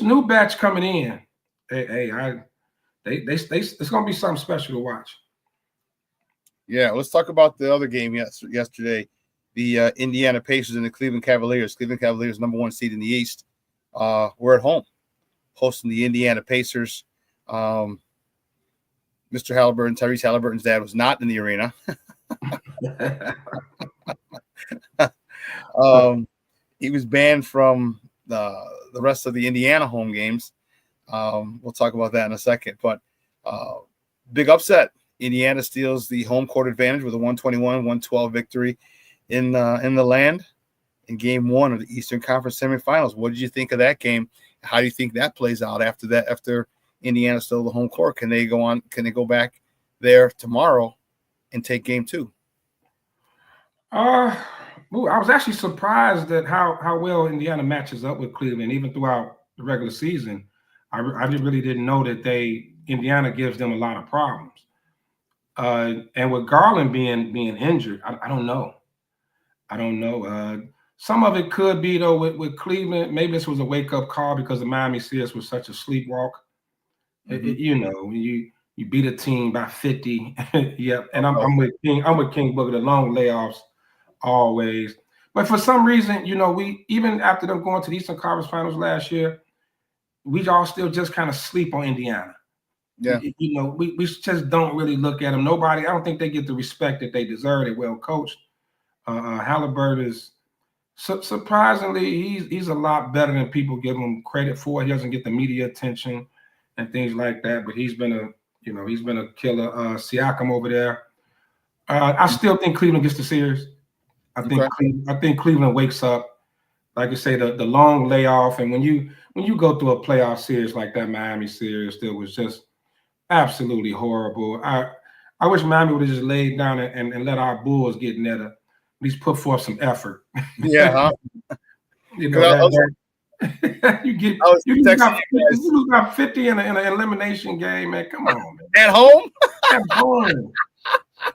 A: new batch coming in, it's gonna be something special to watch.
E: Yeah, let's talk about the other game yesterday. The Indiana Pacers and the Cleveland Cavaliers. Cleveland Cavaliers, number 1 seed in the East. We're at home, hosting the Indiana Pacers. Mr. Halliburton, Tyrese Halliburton's dad, was not in the arena. he was banned from the rest of the Indiana home games. We'll talk about that in a second. But big upset. Indiana steals the home court advantage with a 121-112 victory in the land in Game 1 of the Eastern Conference semifinals. What did you think of that game? How do you think that plays out after that? After Indiana stole the home court, can they go on? Can they go back there tomorrow and take Game 2?
A: I was actually surprised at how well Indiana matches up with Cleveland, even throughout the regular season. I really didn't know that Indiana gives them a lot of problems. And with Garland being injured, I don't know. Some of it could be though with Cleveland. Maybe this was a wake up call because the Miami series was such a sleepwalk. When you beat a team by 50. Yep. And I'm with King Booker, the long layoffs always. But for some reason, we even after them going to the Eastern Conference Finals last year, we all still just kind of sleep on Indiana.
E: Yeah.
A: We just don't really look at them. I don't think they get the respect that they deserve. They're well coached. Halliburton is surprisingly, he's a lot better than people give him credit for. He doesn't get the media attention and things like that, but he's been a killer. Siakam over there. I still think Cleveland gets the series. I think Cleveland wakes up. Like I say, the long layoff, and when you go through a playoff series like that Miami series, that was just absolutely horrible. I wish Miami would have just laid down and let our Bulls get net, at least put forth some effort.
E: Yeah,
A: you lose about 50 in an elimination game, man. Come on, man.
E: At home?
A: At home.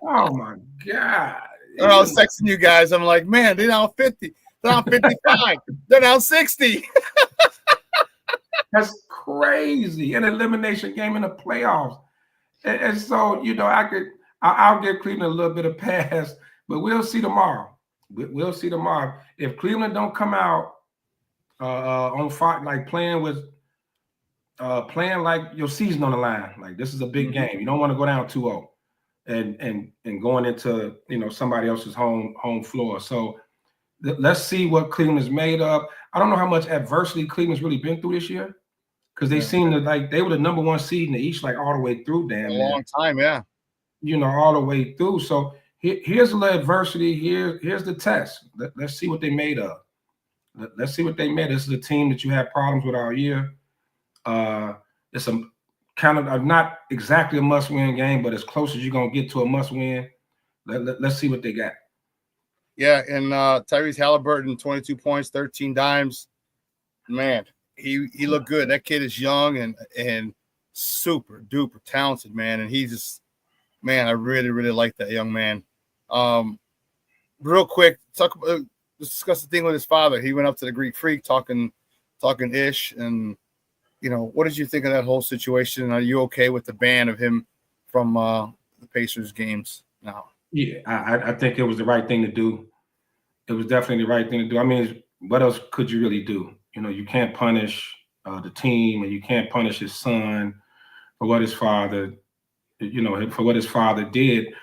A: Oh my God.
E: When I was texting you guys, I'm like, man, they're down 50. They're down 55. They're down 60.
A: That's crazy. An elimination game in the playoffs. And so, I'll give Cleveland a little bit of pass, but we'll see tomorrow. We'll see tomorrow. If Cleveland don't come out on fire, like playing like your season on the line, like this is a big game. You don't want to go down 2-0 and going into somebody else's home floor. So let's see what Cleveland is made of. I don't know how much adversity Cleveland's really been through this year, because they seem to they were the number 1 seed in the East like all the way through. Damn,
E: a long time, yeah.
A: All the way through. So here's a little adversity. Here's the test. Let's see what they made of. Let's see what they made. This is a team that you had problems with all year. It's a kind of not exactly a must-win game, but as close as you're gonna get to a must-win. Let's see what they got.
E: Yeah, and Tyrese Halliburton, 22 points, 13 dimes. Man, he looked good. That kid is young and super duper talented, man. And he's just, man, I really, really like that young man. Real quick, let's discuss the thing with his father. He went up to the Greek Freak talking ish, and what did you think of that whole situation? Are you okay with the ban of him from the Pacers games now?
A: Yeah, I think it was the right thing to do. It was definitely the right thing to do. I mean, what else could you really do? You can't punish the team, and you can't punish his son for what his father, for what his father did.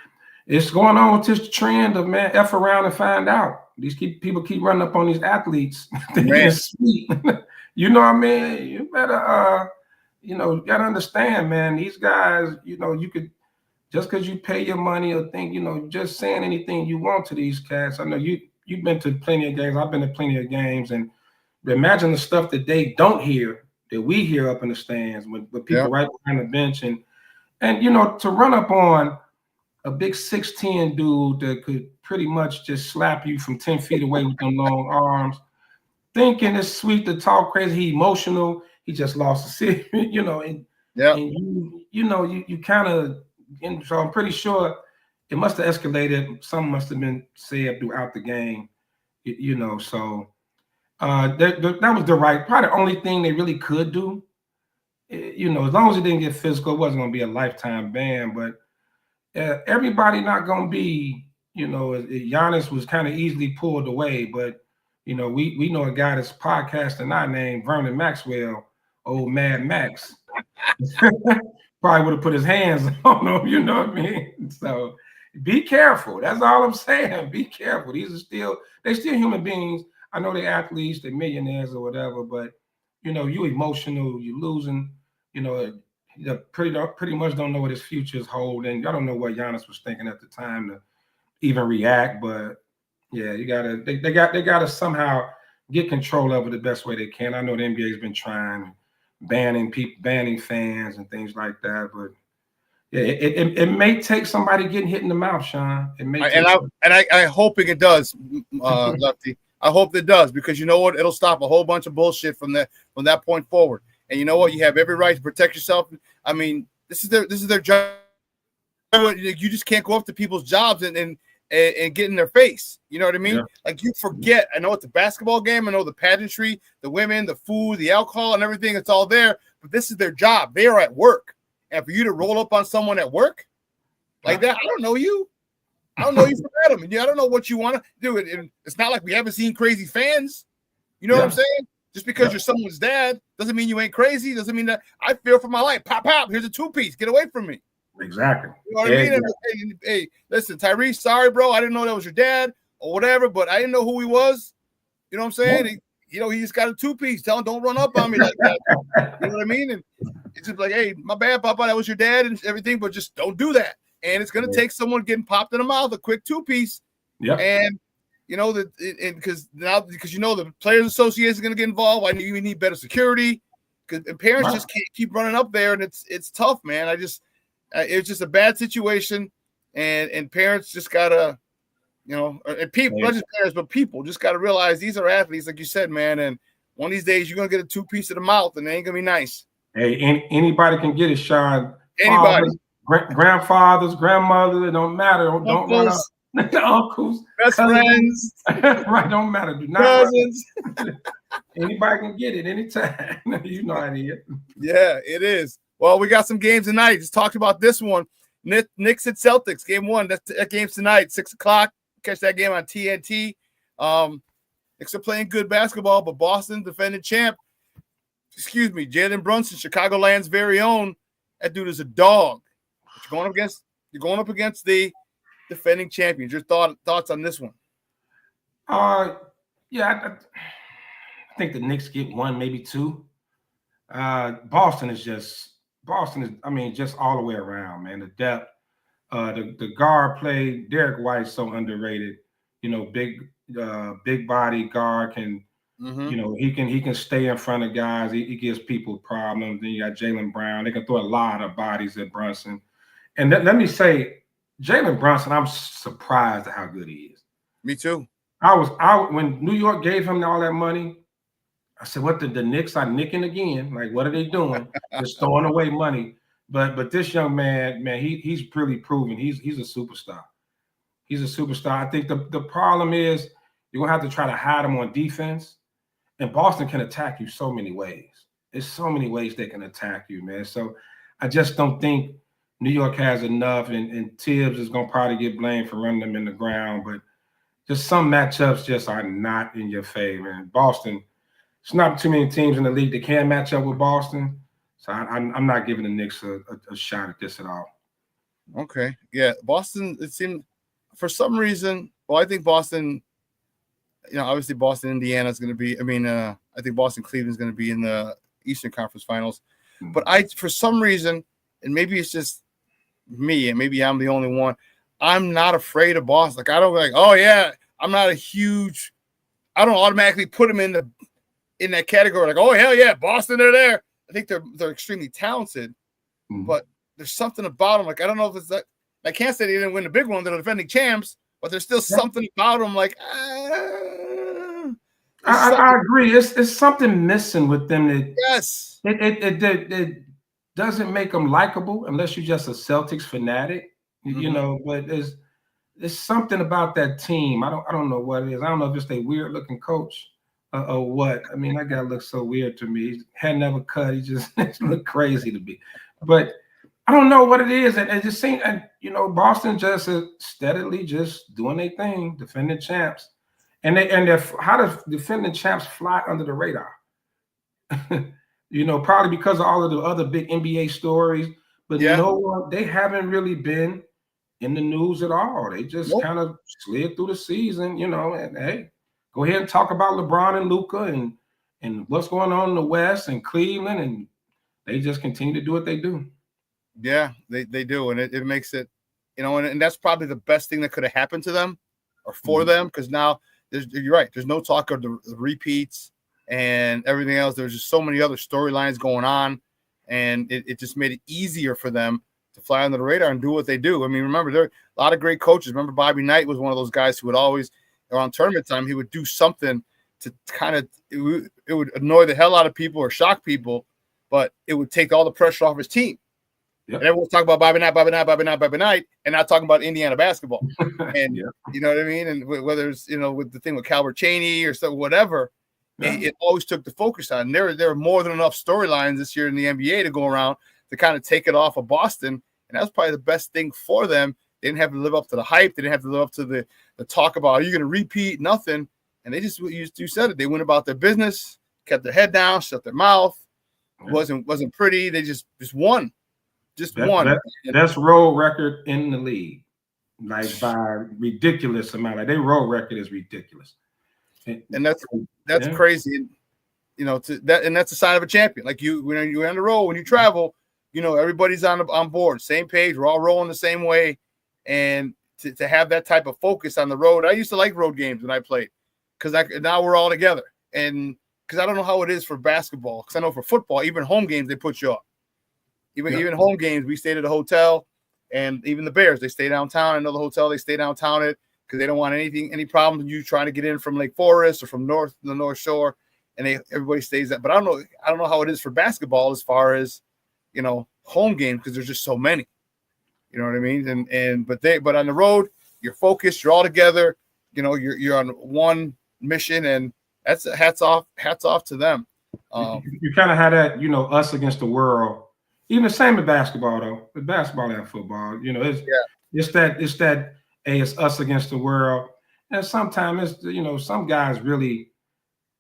A: It's going on with this trend of, man, F around and find out. People keep running up on these athletes. They're sweet. You know what I mean? You better, you gotta understand, man. These guys, you could, just because you pay your money or think, just saying anything you want to these cats. I know you've been to plenty of games. I've been to plenty of games, and imagine the stuff that they don't hear that we hear up in the stands with people right behind the bench, and to run up on a big 6'10" dude that could pretty much just slap you from 10 feet away with them long arms, thinking it's sweet to talk crazy. He emotional. He just lost a series, and you kind of. And so I'm pretty sure it must have escalated. Something must have been said throughout the game, So that was probably the only thing they really could do. As long as it didn't get physical, it wasn't going to be a lifetime ban. But everybody not going to be, Giannis was kind of easily pulled away. But we know a guy that's podcasting our name, Vernon Maxwell, old Mad Max. Probably would have put his hands on him, you know what I mean? So be careful. That's all I'm saying. Be careful. They're still human beings. I know they're athletes, they're millionaires or whatever, but you know, you emotional, you losing, you know, you pretty much don't know what his future is holding. I don't know what Giannis was thinking at the time to even react, but yeah, they gotta somehow get control of it the best way they can. I know the NBA's been trying, banning fans and things like that, but yeah, it may take somebody getting hit in the mouth, Shawn. It may
E: I hoping it does, Lefty. I hope it does, because you know what? It'll stop a whole bunch of bullshit from that point forward. And you know what? You have every right to protect yourself. I mean, this is their job. You just can't go up to people's jobs and get in their face. You know what I mean?
A: Yeah.
E: Like, you forget. I know it's a basketball game. I know the pageantry, the women, the food, the alcohol, and everything. It's all there. But this is their job. They are at work. And for you to roll up on someone at work like that, I don't know you. I don't know you from Adam. I don't know what you want to do. And it's not like we haven't seen crazy fans. You know what I'm saying? Just because you're someone's dad doesn't mean you ain't crazy. Doesn't mean that I fear for my life. Pop, here's a 2-piece. Get away from me.
A: Exactly.
E: You know what I mean? Hey, listen, Tyrese, sorry, bro. I didn't know that was your dad or whatever, but I didn't know who he was. You know what I'm saying? He just got a 2-piece. Tell him don't run up on me like that. You know what I mean? And it's just like, hey, my bad, Papa. That was your dad and everything, but just don't do that. And it's going to take someone getting popped in the mouth, a quick 2-piece.
A: Yeah.
E: And you know that, because you know the Players Association is going to get involved. We need better security, and parents just can't keep running up there, and it's tough, man. It's just a bad situation, and parents just gotta, you know, and people, not just parents, but people just gotta realize these are athletes, like you said, man. And one of these days you're gonna get a 2-piece of the mouth, and it ain't gonna be nice.
A: Hey, anybody can get it, Shawn.
E: Anybody.
A: Grandfathers, grandmothers, it don't matter. Don't run up. Uncles,
E: best
A: cousins. Friends. Right, don't matter. Do not
E: cousins.
A: Anybody can get it anytime. You know how it is.
E: Yeah, it is. Well, we got some games tonight. Just talked about this one. Knicks at Celtics, game 1. That game's tonight, 6:00. Catch that game on TNT. Knicks are playing good basketball, but Boston, defending champ, Jalen Brunson, Chicagoland's very own. That dude is a dog. You're going up against the defending champions. Your thoughts on this one?
A: Yeah, I think the Knicks get 1, maybe 2. Boston is just all the way around, man. The depth, the guard play. Derek White's so underrated. You know, big body guard can. You know, he can stay in front of guys. He gives people problems. Then you got Jaylen Brown. They can throw a lot of bodies at Brunson. And let me say, Jalen Brunson, I'm surprised at how good he is.
E: Me too.
A: When New York gave him all that money, I said, what the Knicks are nicking again? Like, what are they doing? Just throwing away money. But this young man, he's really proven he's a superstar. He's a superstar. I think the problem is you're gonna have to try to hide him on defense. And Boston can attack you so many ways. There's so many ways they can attack you, man. So I just don't think New York has enough, and Tibbs is going to probably get blamed for running them in the ground, but just some matchups just are not in your favor. And Boston, it's not too many teams in the league that can match up with Boston, so I'm not giving the Knicks a shot at this at all.
E: Okay, yeah, Boston, it seemed for some reason, well, I think Boston, you know, obviously Boston, Indiana is going to be, I think Boston, Cleveland is going to be in the Eastern Conference Finals, but for some reason, and maybe it's just me, and maybe I'm the only one, I'm not afraid of Boston. Like, I don't like, oh yeah, I don't automatically put them in that category. Like, oh hell yeah, Boston, they're there. I think they're extremely talented, but there's something about them. Like, I don't know if it's that. I can't say they didn't win the big one. They're defending champs, but there's still something about them. Like,
A: I agree. It's something missing with them.
E: It
A: doesn't make them likable unless you're just a Celtics fanatic, you know. But there's something about that team. I don't know what it is. I don't know if it's a weird looking coach or what. I mean, that guy looks so weird to me. He had never cut. He just looked crazy to me. But I don't know what it is. And it just seems, and you know, Boston just is steadily just doing their thing, defending champs. And how does defending champs fly under the radar? You know, probably because of all of the other big NBA stories, but they haven't really been in the news at all. They just kind of slid through the season, you know, and hey, go ahead and talk about LeBron and Luka and what's going on in the West and Cleveland, and they just continue to do what they do.
E: Yeah, they do, and it makes it, and that's probably the best thing that could have happened to them or for them, because now you're right. There's no talk of the repeats and everything else. There's just so many other storylines going on, and it just made it easier for them to fly under the radar and do what they do. I mean, remember, there are a lot of great coaches. Remember, Bobby Knight was one of those guys who would always, around tournament time, he would do something to kind of, it would annoy the hell out of people or shock people, but it would take all the pressure off his team. Yep. And everyone's talking about Bobby Knight, and not talking about Indiana basketball. And you know what I mean? And whether it's, with the thing with Calvert Chaney or so, whatever, it always took the focus on. And there are more than enough storylines this year in the NBA to go around to kind of take it off of Boston. And that's probably the best thing for them. They didn't have to live up to the hype. They didn't have to live up to the talk about, are you going to repeat? Nothing. And they just, you said it. They went about their business, kept their head down, shut their mouth. Wasn't pretty. They just won.
A: Best road record in the league, like by ridiculous amount. Like their road record is ridiculous,
E: and that's crazy. And that's a sign of a champion. Like when you're on the road, when you travel, everybody's on board, same page. We're all rolling the same way, and to have that type of focus on the road. I used to like road games when I played, because now we're all together, and because I don't know how it is for basketball. Because I know for football, even home games they put you up. Even home games, we stayed at a hotel, and even the Bears, they stay downtown. Another hotel, they stay downtown because they don't want any problems with you trying to get in from Lake Forest or from the North Shore, and everybody stays there. But I don't know how it is for basketball as far as home games, because there's just so many. You know what I mean? But on the road, you're focused, you're all together. You're on one mission, and that's hats off to them.
A: You kind of had that, us against the world. Even the same in basketball, though. With basketball and football, it's that hey, it's us against the world. And sometimes it's some guys really,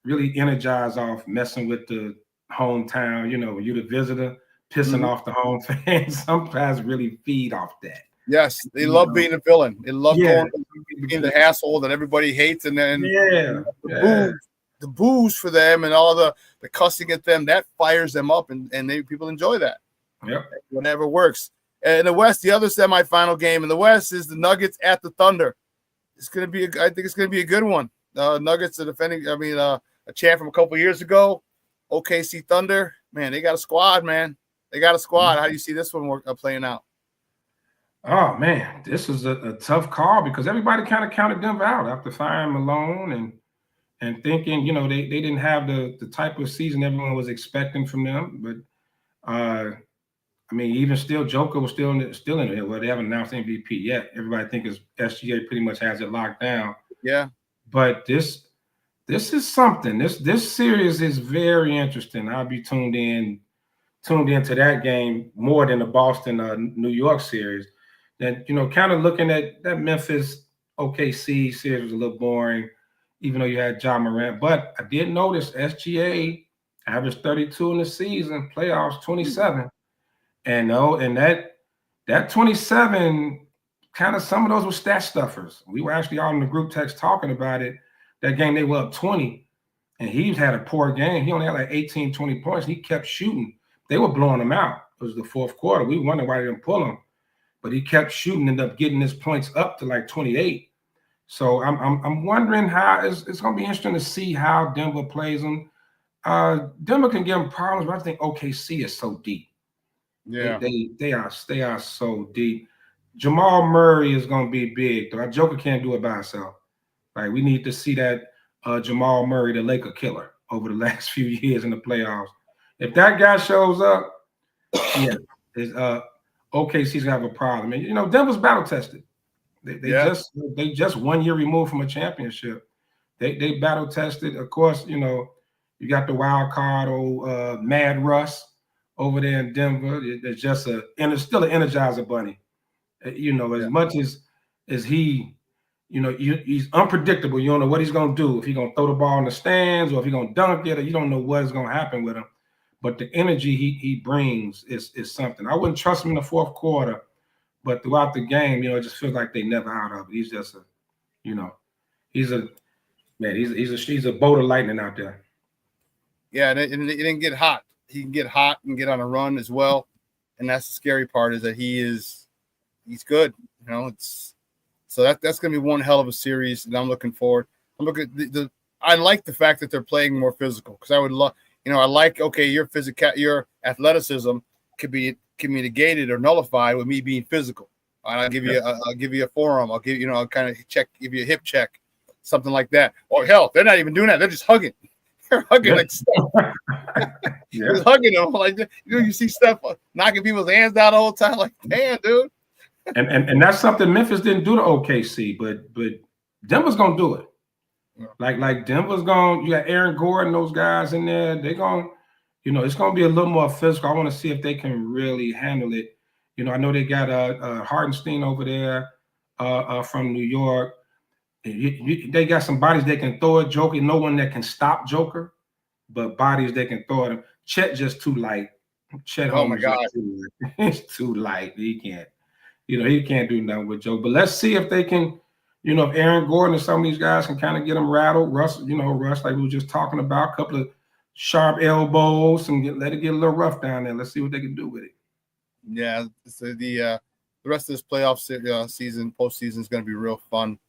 A: really energize off messing with the hometown. You're the visitor, pissing off the home fans. Some guys really feed off that.
E: Yes, they love being a villain. They love going being the asshole that everybody hates, and then the boos for them and all the cussing at them, that fires them up, and people enjoy that.
A: Yep.
E: Whatever works. In the West, the other semifinal game in the West is the Nuggets at the Thunder. I think it's gonna be a good one. Nuggets are defending. A champ from a couple years ago. OKC Thunder, man, they got a squad, man. They got a squad. How do you see this one playing out?
A: Oh man, this is a tough call, because everybody kind of counted Denver out after firing Malone and thinking, they didn't have the type of season everyone was expecting from them. But even still, Joker was still in it. Well, they haven't announced MVP yet. Everybody thinks SGA pretty much has it locked down.
E: Yeah. But
A: this is something. This series is very interesting. I'll be tuned into that game more than the Boston New York series. That kind of looking at that Memphis OKC series was a little boring, even though you had Ja Morant. But I did notice SGA averaged 32 in the season, playoffs 27. And that 27, kind of some of those were stat stuffers. We were actually all in the group text talking about it. That game, they were up 20, and he's had a poor game. He only had like 18, 20 points. He kept shooting. They were blowing him out. It was the fourth quarter. We wondered why they didn't pull him, but he kept shooting, ended up getting his points up to like 28. So I'm wondering how it's going to be interesting to see how Denver plays them. Denver can give them problems, but I think OKC is so deep.
E: Yeah,
A: they are so deep. Jamal Murray is going to be big, though. Our Joker can't do it by himself. Like, we need to see that Jamal Murray, the Laker killer, over the last few years in the playoffs. If that guy shows up, OKC's gonna have a problem. And Denver's battle tested. They just 1 year removed from a championship. They battle tested. Of course, you got the wild card, Mad Russ over there in Denver. It's just it's still an Energizer bunny. As much as he, he's unpredictable. You don't know what he's gonna do. If he's gonna throw the ball in the stands or if he's gonna dunk it, or you don't know what is gonna happen with him. But the energy he brings is something. I wouldn't trust him in the fourth quarter, but throughout the game, it just feels like they never out of it. He's just Man, he's a bolt of lightning out there.
E: Yeah, and it didn't get hot. He can get hot and get on a run as well, and that's the scary part is that he's good. You know, so that's going to be one hell of a series, and I'm looking forward. I'm looking I like the fact that they're playing more physical because I would love. You know, I like your athleticism could be negated or nullified with me being physical. I'll give you a forearm. I'll give I'll kind of give you a hip check, something like that. Or hell, they're not even doing that. They're just hugging. They're hugging like stuff. They're hugging them like you see stuff knocking people's hands down the whole time. Like, damn, dude.
A: And that's something Memphis didn't do to OKC, but Denver's gonna do it. Like Denver's going. You got Aaron Gordon, those guys in there. They're going. It's going to be a little more physical. I want to see if they can really handle it. I know they got Hartenstein over there from New York. They got some bodies they can throw at Joker. No one that can stop Joker, but bodies they can throw at him. Chet just too light. Chet,
E: oh my God,
A: he's too light. He can't. He can't do nothing with Joker. But let's see if they can. If Aaron Gordon and some of these guys can kind of get them rattled. Russ, like we were just talking about, a couple of sharp elbows and let it get a little rough down there. Let's see what they can do with it.
E: Yeah, so the rest of this playoff season, postseason is going to be real fun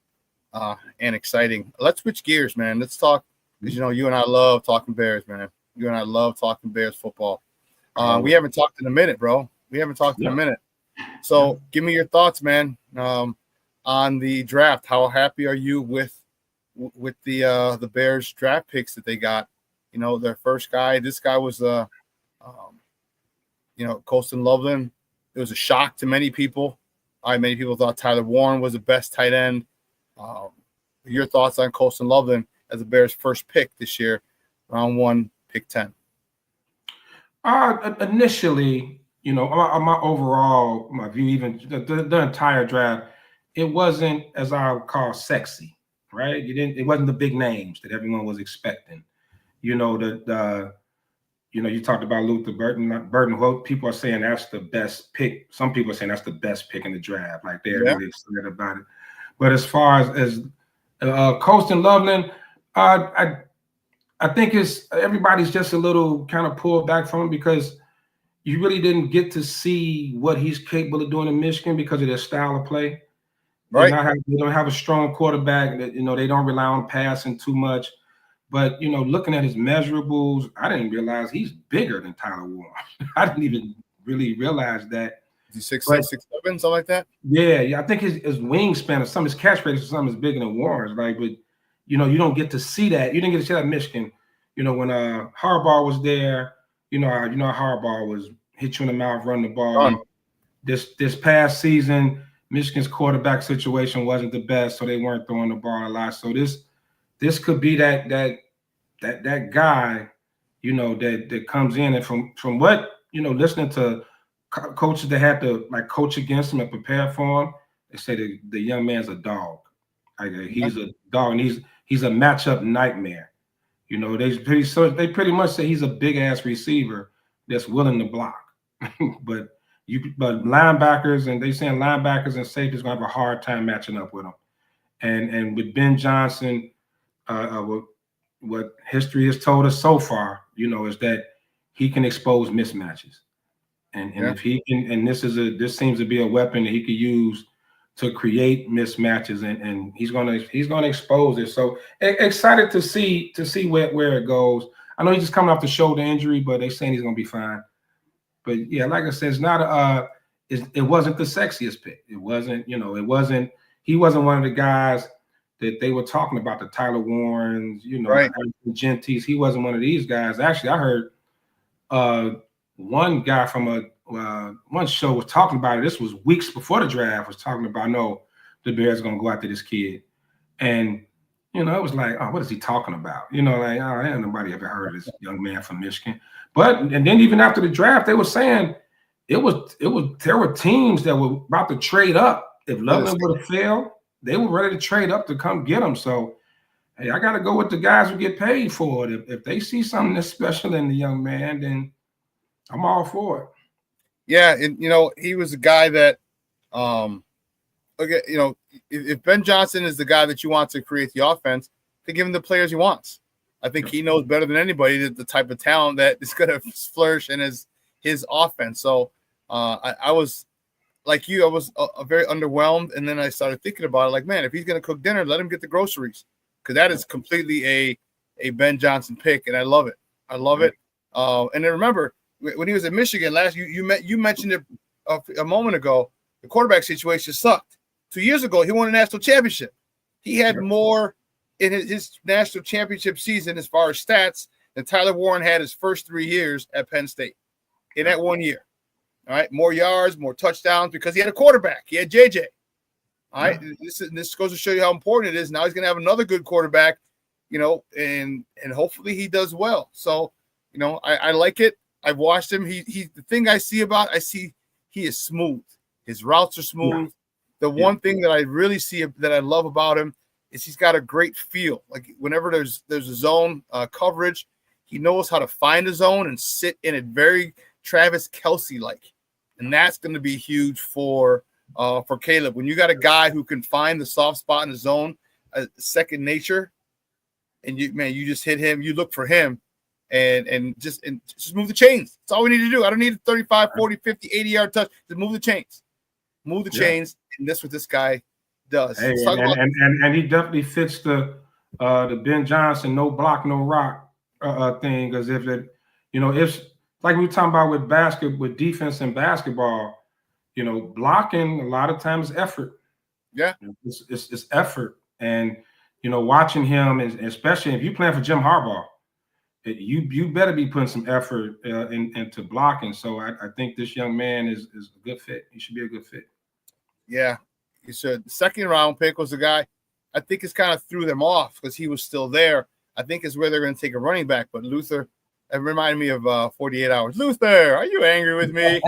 E: and exciting. Let's switch gears, man. Let's talk because you and I love talking Bears, man. You and I love talking Bears football. We haven't talked in a minute, bro. We haven't talked in a minute. So give me your thoughts, man. On the draft, how happy are you with the Bears draft picks that they got? Their first guy. This guy was Colston Loveland. It was a shock to many people. Many people thought Tyler Warren was the best tight end. Your thoughts on Colston Loveland as the Bears' first pick this year, round 1, pick 10?
A: Initially, my view, even the entire draft, it wasn't, as I would call, sexy, right? It wasn't the big names that everyone was expecting. You talked about Luther Burton. People are saying that's the best pick. Some people are saying that's the best pick in the draft. Like they're really excited about it. But as far as Colston Loveland, I think everybody's just a little kind of pulled back from him because you really didn't get to see what he's capable of doing in Michigan because of their style of play. Right. They don't have a strong quarterback. They don't rely on passing too much. But, looking at his measurables, I didn't realize he's bigger than Tyler Warren. I didn't even really realize that.
E: Is he 6'6", 6'7", something like that?
A: Yeah. I think his wingspan or his catch rate or something is bigger than Warren's. Like, but, you don't get to see that. You didn't get to see that in Michigan. When Harbaugh was there, how Harbaugh was hit you in the mouth, run the ball. This past season, Michigan's quarterback situation wasn't the best, so they weren't throwing the ball a lot. So this could be that guy, that comes in, and from what listening to coaches that had to coach against him and prepare for him, they say the young man's a dog. He's a dog, and he's a matchup nightmare. They pretty much say he's a big ass receiver that's willing to block, but linebackers, and they saying linebackers and safeties gonna have a hard time matching up with him, and with Ben Johnson. What history has told us so far, is that he can expose mismatches, and if he can, and this seems to be a weapon that he could use to create mismatches, and he's gonna expose it. So excited to see where it goes. I know he's just coming off the shoulder injury, but they're saying he's gonna be fine. But yeah, like I said, it's not it wasn't the sexiest pick. It wasn't, he wasn't one of the guys that they were talking about, the Tyler Warrens, right. Gentis. He wasn't one of these guys. Actually, I heard one guy from one show was talking about it. This was weeks before the draft, was talking about, no, the Bears are going to go after this kid. And, it was like, oh, what is he talking about? Ain't nobody ever heard of this young man from Michigan. And then even after the draft, they were saying there were teams that were about to trade up. If Loveland would have failed, they were ready to trade up to come get him. So, hey, I got to go with the guys who get paid for it. If they see something that's special in the young man, then I'm all for it.
E: Yeah, and he was a guy that, if Ben Johnson is the guy that you want to create the offense, to give him the players he wants. I think he knows better than anybody the type of talent that is going to flourish in his offense. So I was like you, I was very underwhelmed. And then I started thinking about it like, man, if he's going to cook dinner, let him get the groceries, because that is completely a Ben Johnson pick. And I love it. I love it. And then remember, when he was at Michigan last, you mentioned it a moment ago, the quarterback situation sucked. 2 years ago, he won a national championship. He had more in his national championship season as far as stats than Tyler Warren had his first 3 years at Penn State in that 1 year. All right, more yards, more touchdowns, because he had a quarterback. He had JJ. All right, this goes to show you how important it is. Now he's going to have another good quarterback, and hopefully he does well. So, I like it. I've watched him. He the thing I see he is smooth. His routes are smooth. The one thing that I really see that I love about him is he's got a great feel. Like whenever there's a zone coverage, he knows how to find a zone and sit in it very Travis Kelce-like. And that's going to be huge for Caleb. When you got a guy who can find the soft spot in the zone, second nature, and you just hit him, you look for him, and just move the chains. That's all we need to do. I don't need a 35, 40, 50, 80-yard touch. Just move the chains. Move the chains, and that's what this guy does.
A: Hey, and he definitely fits the Ben Johnson no block, no rock thing. Because if like we were talking about with defense and basketball, blocking a lot of times effort.
E: Yeah,
A: it's effort, and watching him, especially if you're playing for Jim Harbaugh, you better be putting some effort into blocking. So I think this young man is a good fit. He should be a good fit.
E: Yeah, you said the second round pick was a guy I think it's kind of threw them off because he was still there. I think is where they're going to take a running back. But Luther, it reminded me of 48 Hours. Luther, are you angry with me?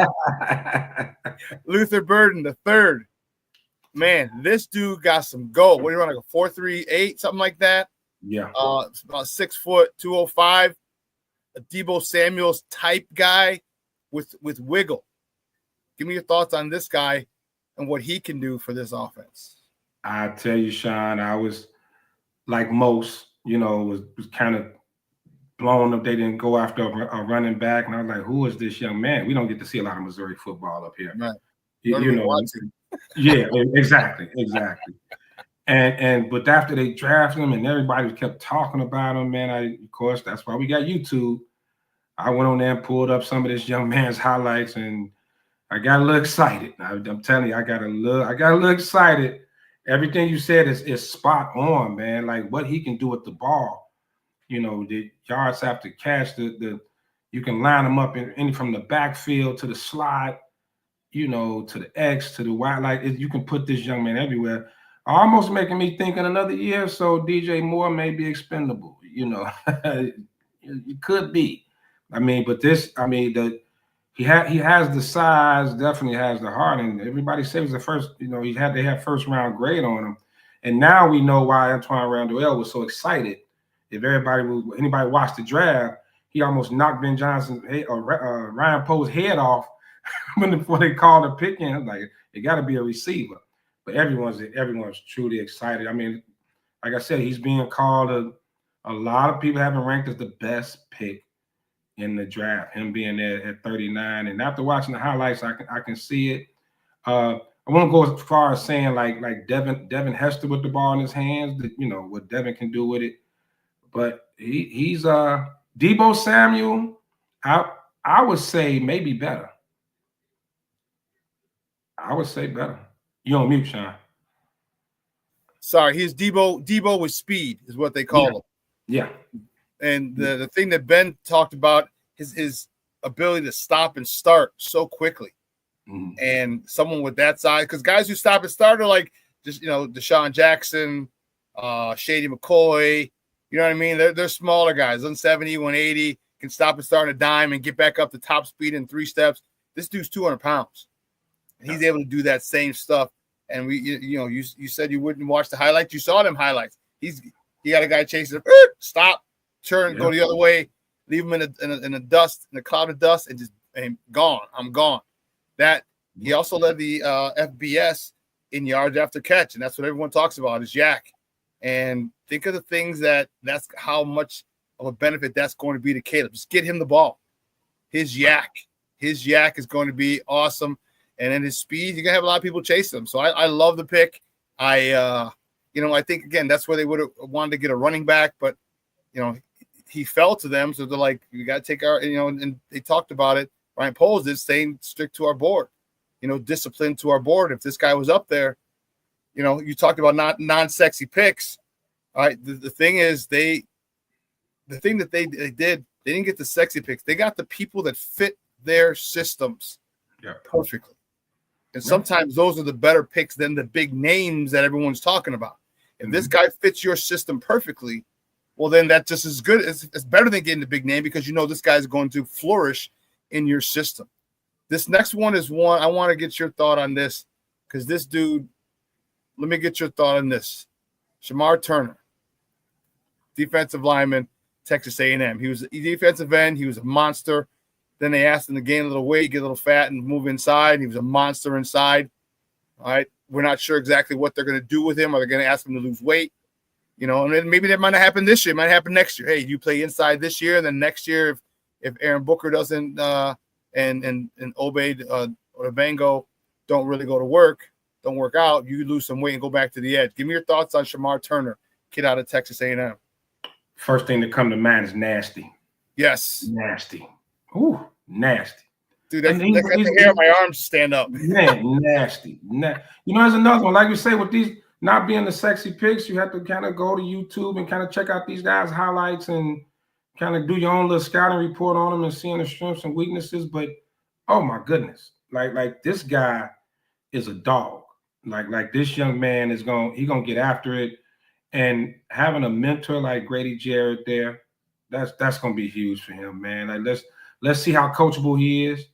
E: Luther Burden, the third. Man, this dude got some go. What do you want, like a 4.38, something like that?
A: Yeah.
E: About 6 foot, 205. A Deebo Samuel's type guy with wiggle. Give me your thoughts on this guy and what he can do for this offense.
A: I tell you, Shawn, I was like most, was kind of blown up. They didn't go after a running back, and I was like, "Who is this young man?" We don't get to see a lot of Missouri football up here,
E: right?
A: Yeah, exactly. But after they drafted him, and everybody kept talking about him, man. Of course, that's why we got YouTube. I went on there and pulled up some of this young man's highlights, and I got a little excited. I'm telling you, I got a little excited. Everything you said is spot on, man. Like what he can do with the ball, the yards after catch, you can line them up in from the backfield to the slot, to the X to the Y. Like you can put this young man everywhere. Almost making me think in another year or so, DJ Moore may be expendable. It could be. But he has the size, definitely has the heart, and everybody says the first, they had first round grade on him, and now we know why Antoine Randall was so excited. If anybody watched the draft, he almost knocked Ben Johnson or Ryan Poe's head off before they called the pick in. Like it got to be a receiver, but everyone's truly excited. Like I said, he's being called a lot of people have him ranked as the best pick in the draft, him being there at 39. And after watching the highlights, I can see it. I won't go as far as saying like Devin Hester with the ball in his hands, what Devin can do with it. But he's Deebo Samuel, I would say maybe better. I would say better. You on mute, Shawn.
E: Sorry, he's Deebo with speed is what they call him.
A: Yeah.
E: And the thing that Ben talked about is his ability to stop and start so quickly.
A: Mm-hmm.
E: And someone with that size, because guys who stop and start are like just Deshaun Jackson, Shady McCoy, you know what I mean? They're smaller guys, 170, 180, can stop and start on a dime and get back up to top speed in 3 steps. This dude's 200 pounds. He's able to do that same stuff. And you said you wouldn't watch the highlights. You saw them highlights. He got a guy chasing him, stop, turn, go the other way, leave him in a cloud of dust, and just gone. I'm gone. That he also led the FBS in yards after catch, and that's what everyone talks about is Yak. And think of the things that's how much of a benefit that's going to be to Caleb. Just get him the ball. His yak is going to be awesome. And then his speed, you're going to have a lot of people chase him. So I love the pick. I think, again, that's where they would have wanted to get a running back, but, he fell to them. So they're like, you got to take our, and they talked about it. Ryan Poles is staying strict to our board, discipline to our board. If this guy was up there, you talked about not non-sexy picks. All right. The thing is the thing that they did, they didn't get the sexy picks. They got the people that fit their systems perfectly. And sometimes those are the better picks than the big names that everyone's talking about. If this guy fits your system perfectly, well, then that's just as good. It's better than getting the big name because this guy is going to flourish in your system. This next one is one I want to get your thought on this because this dude, let me get your thought on this. Shamar Turner, defensive lineman, Texas A&M. He was a defensive end. He was a monster. Then they asked him to gain a little weight, get a little fat, and move inside. He was a monster inside. All right. We're not sure exactly what they're going to do with him. Are they going to ask him to lose weight? And then maybe that might not happen this year. It might happen next year. Hey, you play inside this year, and then next year, if Aaron Booker doesn't and Obaid or Vango don't really don't work out, you lose some weight and go back to the edge. Give me your thoughts on Shamar Turner, kid out of Texas A&M.
A: First thing that come to mind is nasty.
E: Yes.
A: Nasty. Ooh, nasty.
E: Dude, that the hair on my arms stand up.
A: Man, nasty. There's another one. Like you say, with these not being the sexy picks, you have to kind of go to YouTube and kind of check out these guys' highlights and kind of do your own little scouting report on them and seeing the strengths and weaknesses. But oh my goodness, like this guy is a dog. Like this young man is gonna get after it, and having a mentor like Grady Jarrett there, that's gonna be huge for him, man. Like let's see how coachable he is.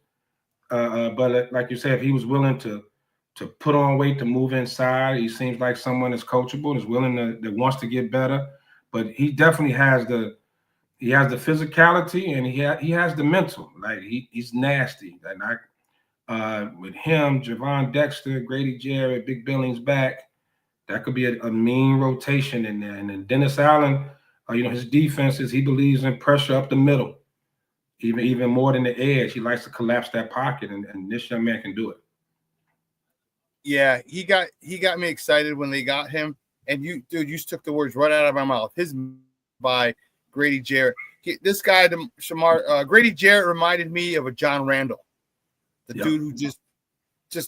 A: But like you said, if he was willing to put on weight, to move inside, he seems like someone that's coachable, is willing that wants to get better. But he definitely has the physicality and he has the mental. Like he's nasty. And with him, Javon Dexter, Grady Jarrett, Big Billings back, that could be a mean rotation in there. And then Dennis Allen, his defenses, he believes in pressure up the middle, even more than the edge. He likes to collapse that pocket, and this young man can do it.
E: Yeah, he got me excited when they got him. And you took the words right out of my mouth. His by Grady Jarrett. This guy, Grady Jarrett, reminded me of a John Randall, the dude who just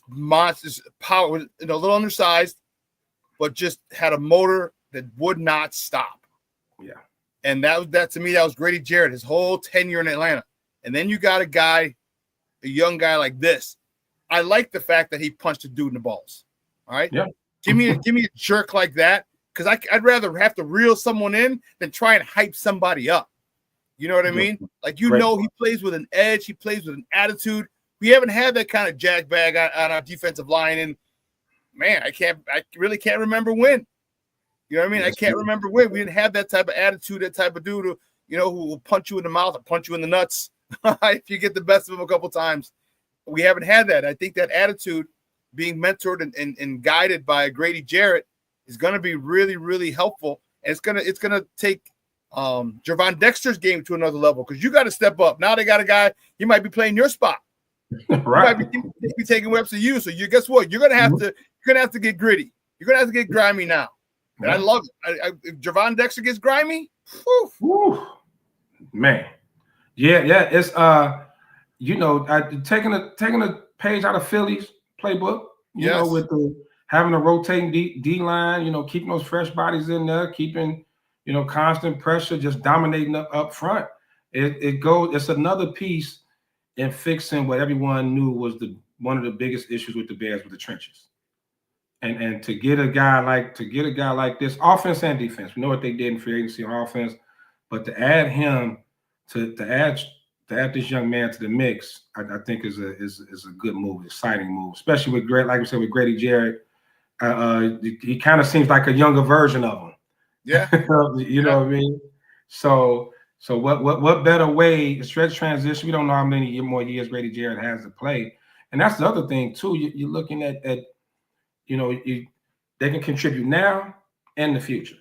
E: monsters power, a little undersized, but just had a motor that would not stop.
A: Yeah,
E: and that to me, that was Grady Jarrett his whole tenure in Atlanta. And then you got a young guy like this. I like the fact that he punched a dude in the balls. All right.
A: Yeah.
E: Give me a jerk like that, because I'd rather have to reel someone in than try and hype somebody up. You know what I mean? Like, he plays with an edge. He plays with an attitude. We haven't had that kind of jackbag on our defensive line. And, man, I really can't remember when. You know what I mean? I can't remember when. We didn't have that type of attitude, that type of dude who will punch you in the mouth or punch you in the nuts if you get the best of him a couple times. We haven't had that. I think that attitude, being mentored and guided by Grady Jarrett, is going to be really, really helpful. And it's gonna take Javon Dexter's game to another level, because you got to step up. Now they got a guy, he might be playing your spot.
A: Right.
E: He might be taking reps of you. So guess what? You're gonna have to get gritty. You're gonna have to get grimy now. And I love it. If Javon Dexter gets grimy,
A: whew, man. Yeah. It's taking a page out of Philly's playbook, you know, with having a rotating D line, keeping those fresh bodies in there, keeping, constant pressure, just dominating up front. It's another piece in fixing what everyone knew was one of the biggest issues with the Bears, with the trenches. And to get a guy like this, offense and defense, we know what they did in free agency on offense, but to add him to add this young man to the mix, I think is a good move, exciting move, especially with with Grady Jarrett. He kind of seems like a younger version of him.
E: Yeah.
A: You know what I mean? So what better way, stretch transition? We don't know how many more years Grady Jarrett has to play. And that's the other thing too. You're looking at they can contribute now and the future.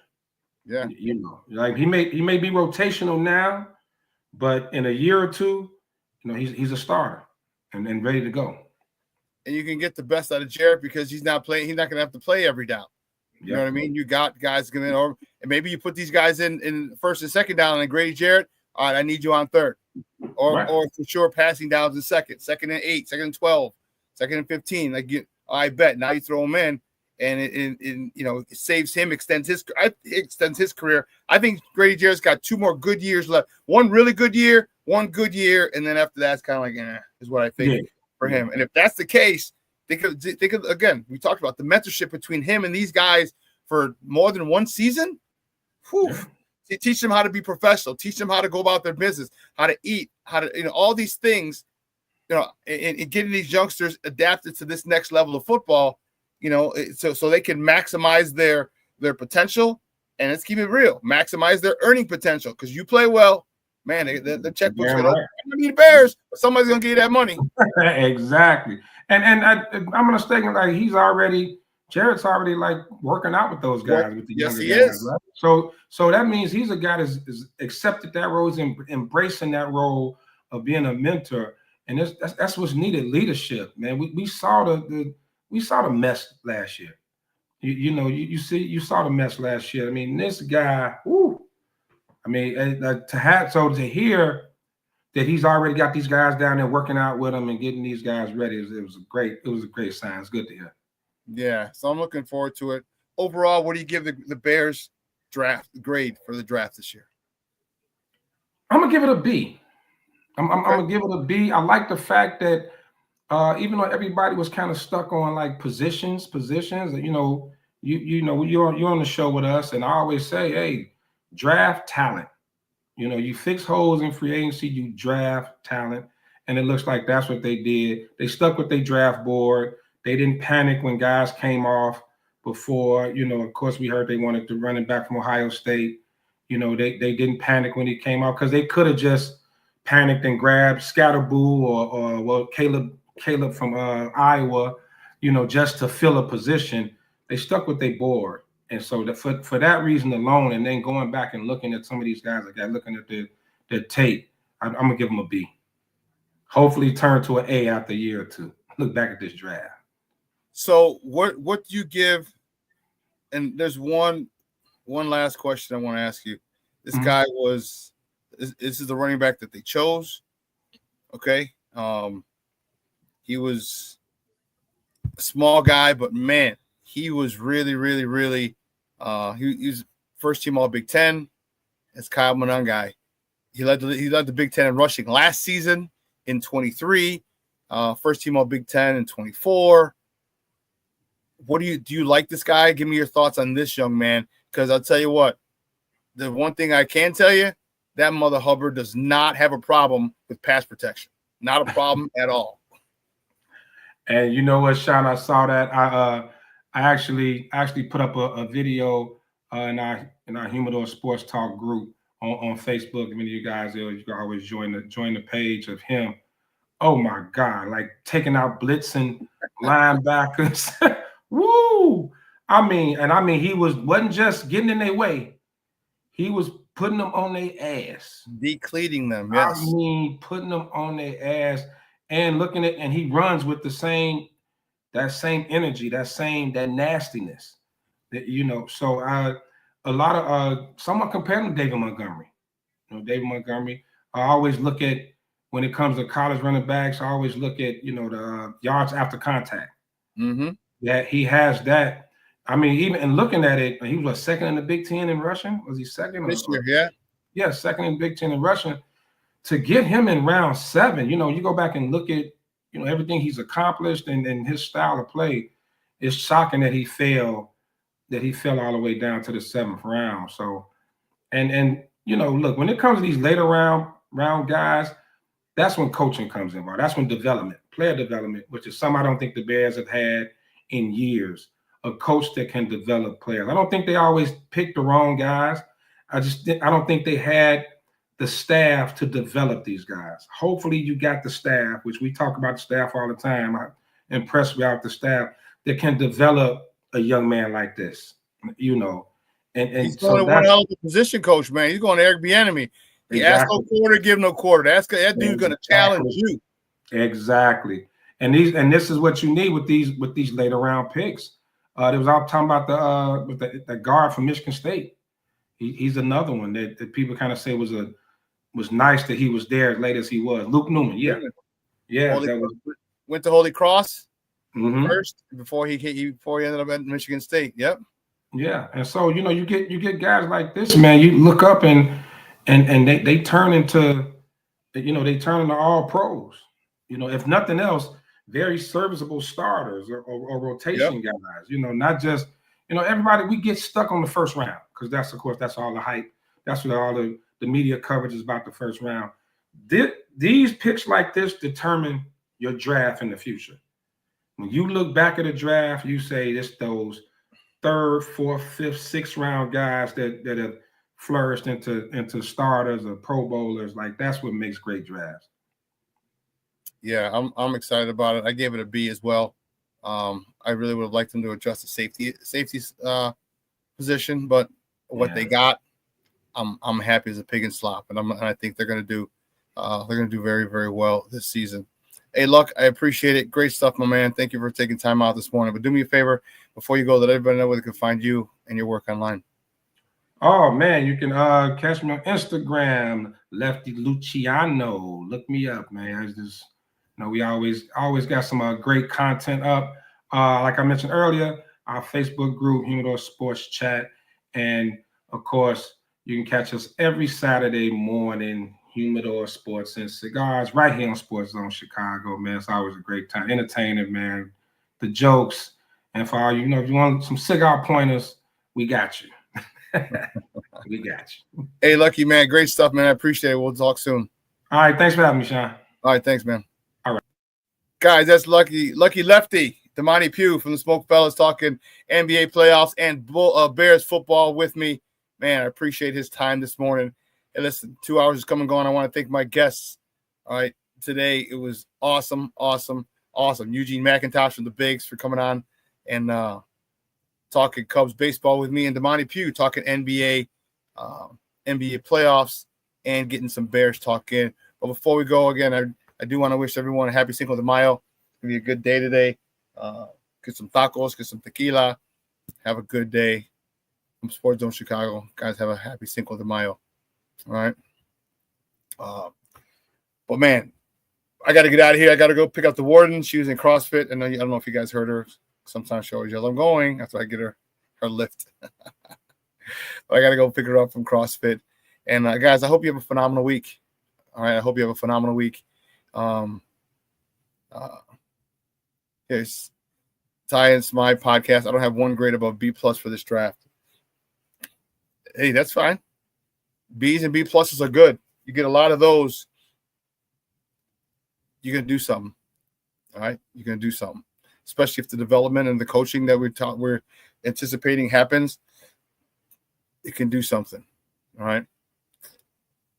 E: Yeah.
A: You know, like he may be rotational now, but in a year or two, you know, he's a starter and ready to go.
E: And you can get the best out of Jarrett because he's not playing. He's not going to have to play every down. You know what I mean? You got guys coming in, and maybe you put these guys in first and second down, and Grady Jarrett, all right, I need you on third. Or for sure passing downs in second and 8, second and 12, second and 15. Like I bet now you throw him in, and it you know, it saves him, extends his career. I think Grady Jarrett's got 2 more good years left. One really good year, one good year, and then after that, it's kind of like is what I think for him. And if that's the case, they could again. We talked about the mentorship between him and these guys for more than one season. Whew. Yeah. Teach them how to be professional. Teach them how to go about their business, how to eat, how to, you know, all these things, you know, and getting these youngsters adapted to this next level of football, you know, so they can maximize their potential. And let's keep it real, maximize their earning potential. Because you play well, man, the checkbook's going to open. I'm going to be the Bears, but somebody's going to give you that money.
A: Exactly. And I'm going to stay like Jarrett's already like working out with those guys, with the younger guys, right? So that means he's a guy that's accepted that role, is embracing that role of being a mentor, and that's what's needed. Leadership, man. We saw the mess last year. You saw the mess last year. I mean, this guy, I mean, to hear that he's already got these guys down there working out with him and getting these guys ready, it was a great sign. It's good to hear.
E: Yeah, so I'm looking forward to it. Overall, what do you give the Bears draft grade for the draft this year?
A: I'm gonna give it a B. I'm gonna give it a B. I like the fact that even though everybody was kind of stuck on like positions, you know, you're on the show with us, and I always say, hey, draft talent. You know, you fix holes in free agency, you draft talent, and it looks like that's what they did. They stuck with their draft board. They didn't panic when guys came off before. You know, of course, we heard they wanted to running back from Ohio State. You know, they didn't panic when he came off because they could have just panicked and grabbed Scatterboo or Caleb from Iowa, you know, just to fill a position. They stuck with their board. And so for that reason alone, and then going back and looking at some of these guys, like looking at their tape, I'm going to give them a B. Hopefully turn to an A after a year or two. Look back at this draft.
E: So what do you give? And there's one last question I want to ask you. This guy this is the running back that they chose. Okay. He was a small guy, but man, he was really, really, really he was first team all Big Ten. That's Kyle Monangai. He led the Big Ten in rushing last season in 23. First team all Big Ten in 24. What do you like this guy? Give me your thoughts on this young man, because I'll tell you what, the one thing I can tell you, that Mother Hubbard does not have a problem with pass protection. Not a problem at all.
A: And you know what, Shawn, I saw that. I actually put up a video in our Humidor Sports Talk group on Facebook. Many of you guys, you can always join the page of him. Oh my God, like taking out blitzing linebackers. Woo! I mean, he wasn't just getting in their way. He was putting them on their ass.
E: Decleating them, yes.
A: I mean, putting them on their ass and looking at, and he runs with that same energy, that nastiness. That, you know, so a lot of someone compared him to David Montgomery. You know, David Montgomery. I always look at, when it comes to college running backs, I always look at, you know, the yards after contact.
E: Mm-hmm.
A: That he has that. I mean, even in looking at it, he was second in the Big Ten in rushing. Was he second?
E: This year, yeah.
A: Yeah, second in Big Ten in rushing. To get him in round 7, you know, you go back and look at, you know, everything he's accomplished and his style of play. It's shocking that he fell all the way down to the 7th round. So, and you know, look, when it comes to these later round guys, that's when coaching comes in. That's when player development, which is something I don't think the Bears have had in years. A coach that can develop players. I don't think they always pick the wrong guys. I don't think they had the staff to develop these guys. Hopefully you got the staff, which we talk about the staff all the time. I'm impressed with the staff that can develop a young man like this, you know. And
E: he's going to one hell of a position coach, man. He's going to Eric Bieniemy. He asked no quarter, give no quarter. That dude's going to challenge you.
A: Exactly. And this is what you need with these later round picks. There was all talking about the guard from Michigan State. He's another one that people kind of say was nice that he was there as late as he was. Luke Newman, yeah.
E: Went to Holy Cross first before he ended up at Michigan State. Yep.
A: Yeah, and so you get guys like this, man. You look up and they turn into all pros. If nothing else, very serviceable starters or rotation guys. Not just everybody. We get stuck on the first round because that's all the hype. That's what all the media coverage is about, the first round. These picks like this determine your draft in the future. When you look back at a draft, you say it's those 3rd, 4th, 5th, 6th round guys that have flourished into starters or Pro Bowlers. Like, that's what makes great drafts.
E: Yeah, I'm excited about it. I gave it a B as well. I really would have liked them to adjust the safety position, but what they got, I'm happy as a pig in slop, and I think they're going to do very, very well this season. Hey, Luck, I appreciate it. Great stuff, my man. Thank you for taking time out this morning. But do me a favor before you go, let everybody know where they can find you and your work online.
A: Oh man, you can catch me on Instagram, Lefty Luciano. Look me up, man. It's just we always got some great content up. Like I mentioned earlier, our Facebook group, Humidor Sports Chat, and of course, you can catch us every Saturday morning, Humidor Sports and Cigars, right here on Sports Zone Chicago, man. It's always a great time. Entertaining, man. The jokes. And for all if you want some cigar pointers, we got you. We got you.
E: Hey, Lucky, man. Great stuff, man. I appreciate it. We'll talk soon.
A: All right. Thanks for having me, Shawn.
E: All right. Thanks, man.
A: All right.
E: Guys, that's Lucky Lefty, Damani Pugh from the SmokeFellas, talking NBA playoffs and Bears football with me. Man, I appreciate his time this morning. Hey, listen, 2 hours is coming and going. I want to thank my guests. All right. Today, it was awesome. Eugene McIntosh from the Bigs for coming on and talking Cubs baseball with me, and Damani Pugh talking NBA playoffs and getting some Bears talk in. But before we go, again, I do want to wish everyone a happy Cinco de Mayo. It's going to be a good day today. Get some tacos, get some tequila. Have a good day. From Sports Zone Chicago. Guys, have a happy Cinco de Mayo. All right. But man, I got to get out of here. I got to go pick up the warden. She was in CrossFit, and I don't know if you guys heard her. Sometimes she always yells, "I'm going." That's why I get her lift. But I got to go pick her up from CrossFit. And guys, I hope you have a phenomenal week. All right. I hope you have a phenomenal week. Yes. Science, my podcast. I don't have one grade above B+ for this draft. Hey, that's fine. B's and B+ are good. You get a lot of those. You're going to do something. All right. You're going to do something. Especially if the development and the coaching that we're anticipating happens, it can do something. All right.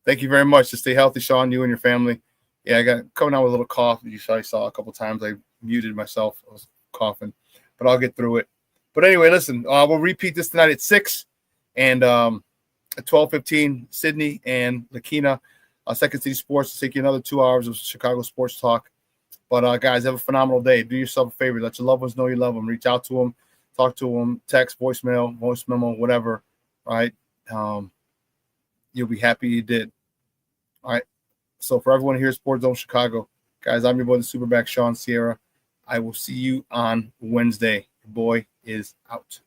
E: Thank you very much. To stay healthy, Shawn, you and your family. Yeah, I got coming out with a little cough. You saw a couple times I muted myself. I was coughing, but I'll get through it. But anyway, listen, we'll repeat this tonight at 6 and at 12:15, Sydney and Lakina. Second City Sports will take you another 2 hours of Chicago sports talk. But, guys, have a phenomenal day. Do yourself a favor. Let your loved ones know you love them. Reach out to them. Talk to them. Text, voicemail, voice memo, whatever. All right? You'll be happy you did. All right? So, for everyone here at Sports Zone Chicago, guys, I'm your boy, the SuperBack, Shawn Sierra. I will see you on Wednesday. Your boy is out.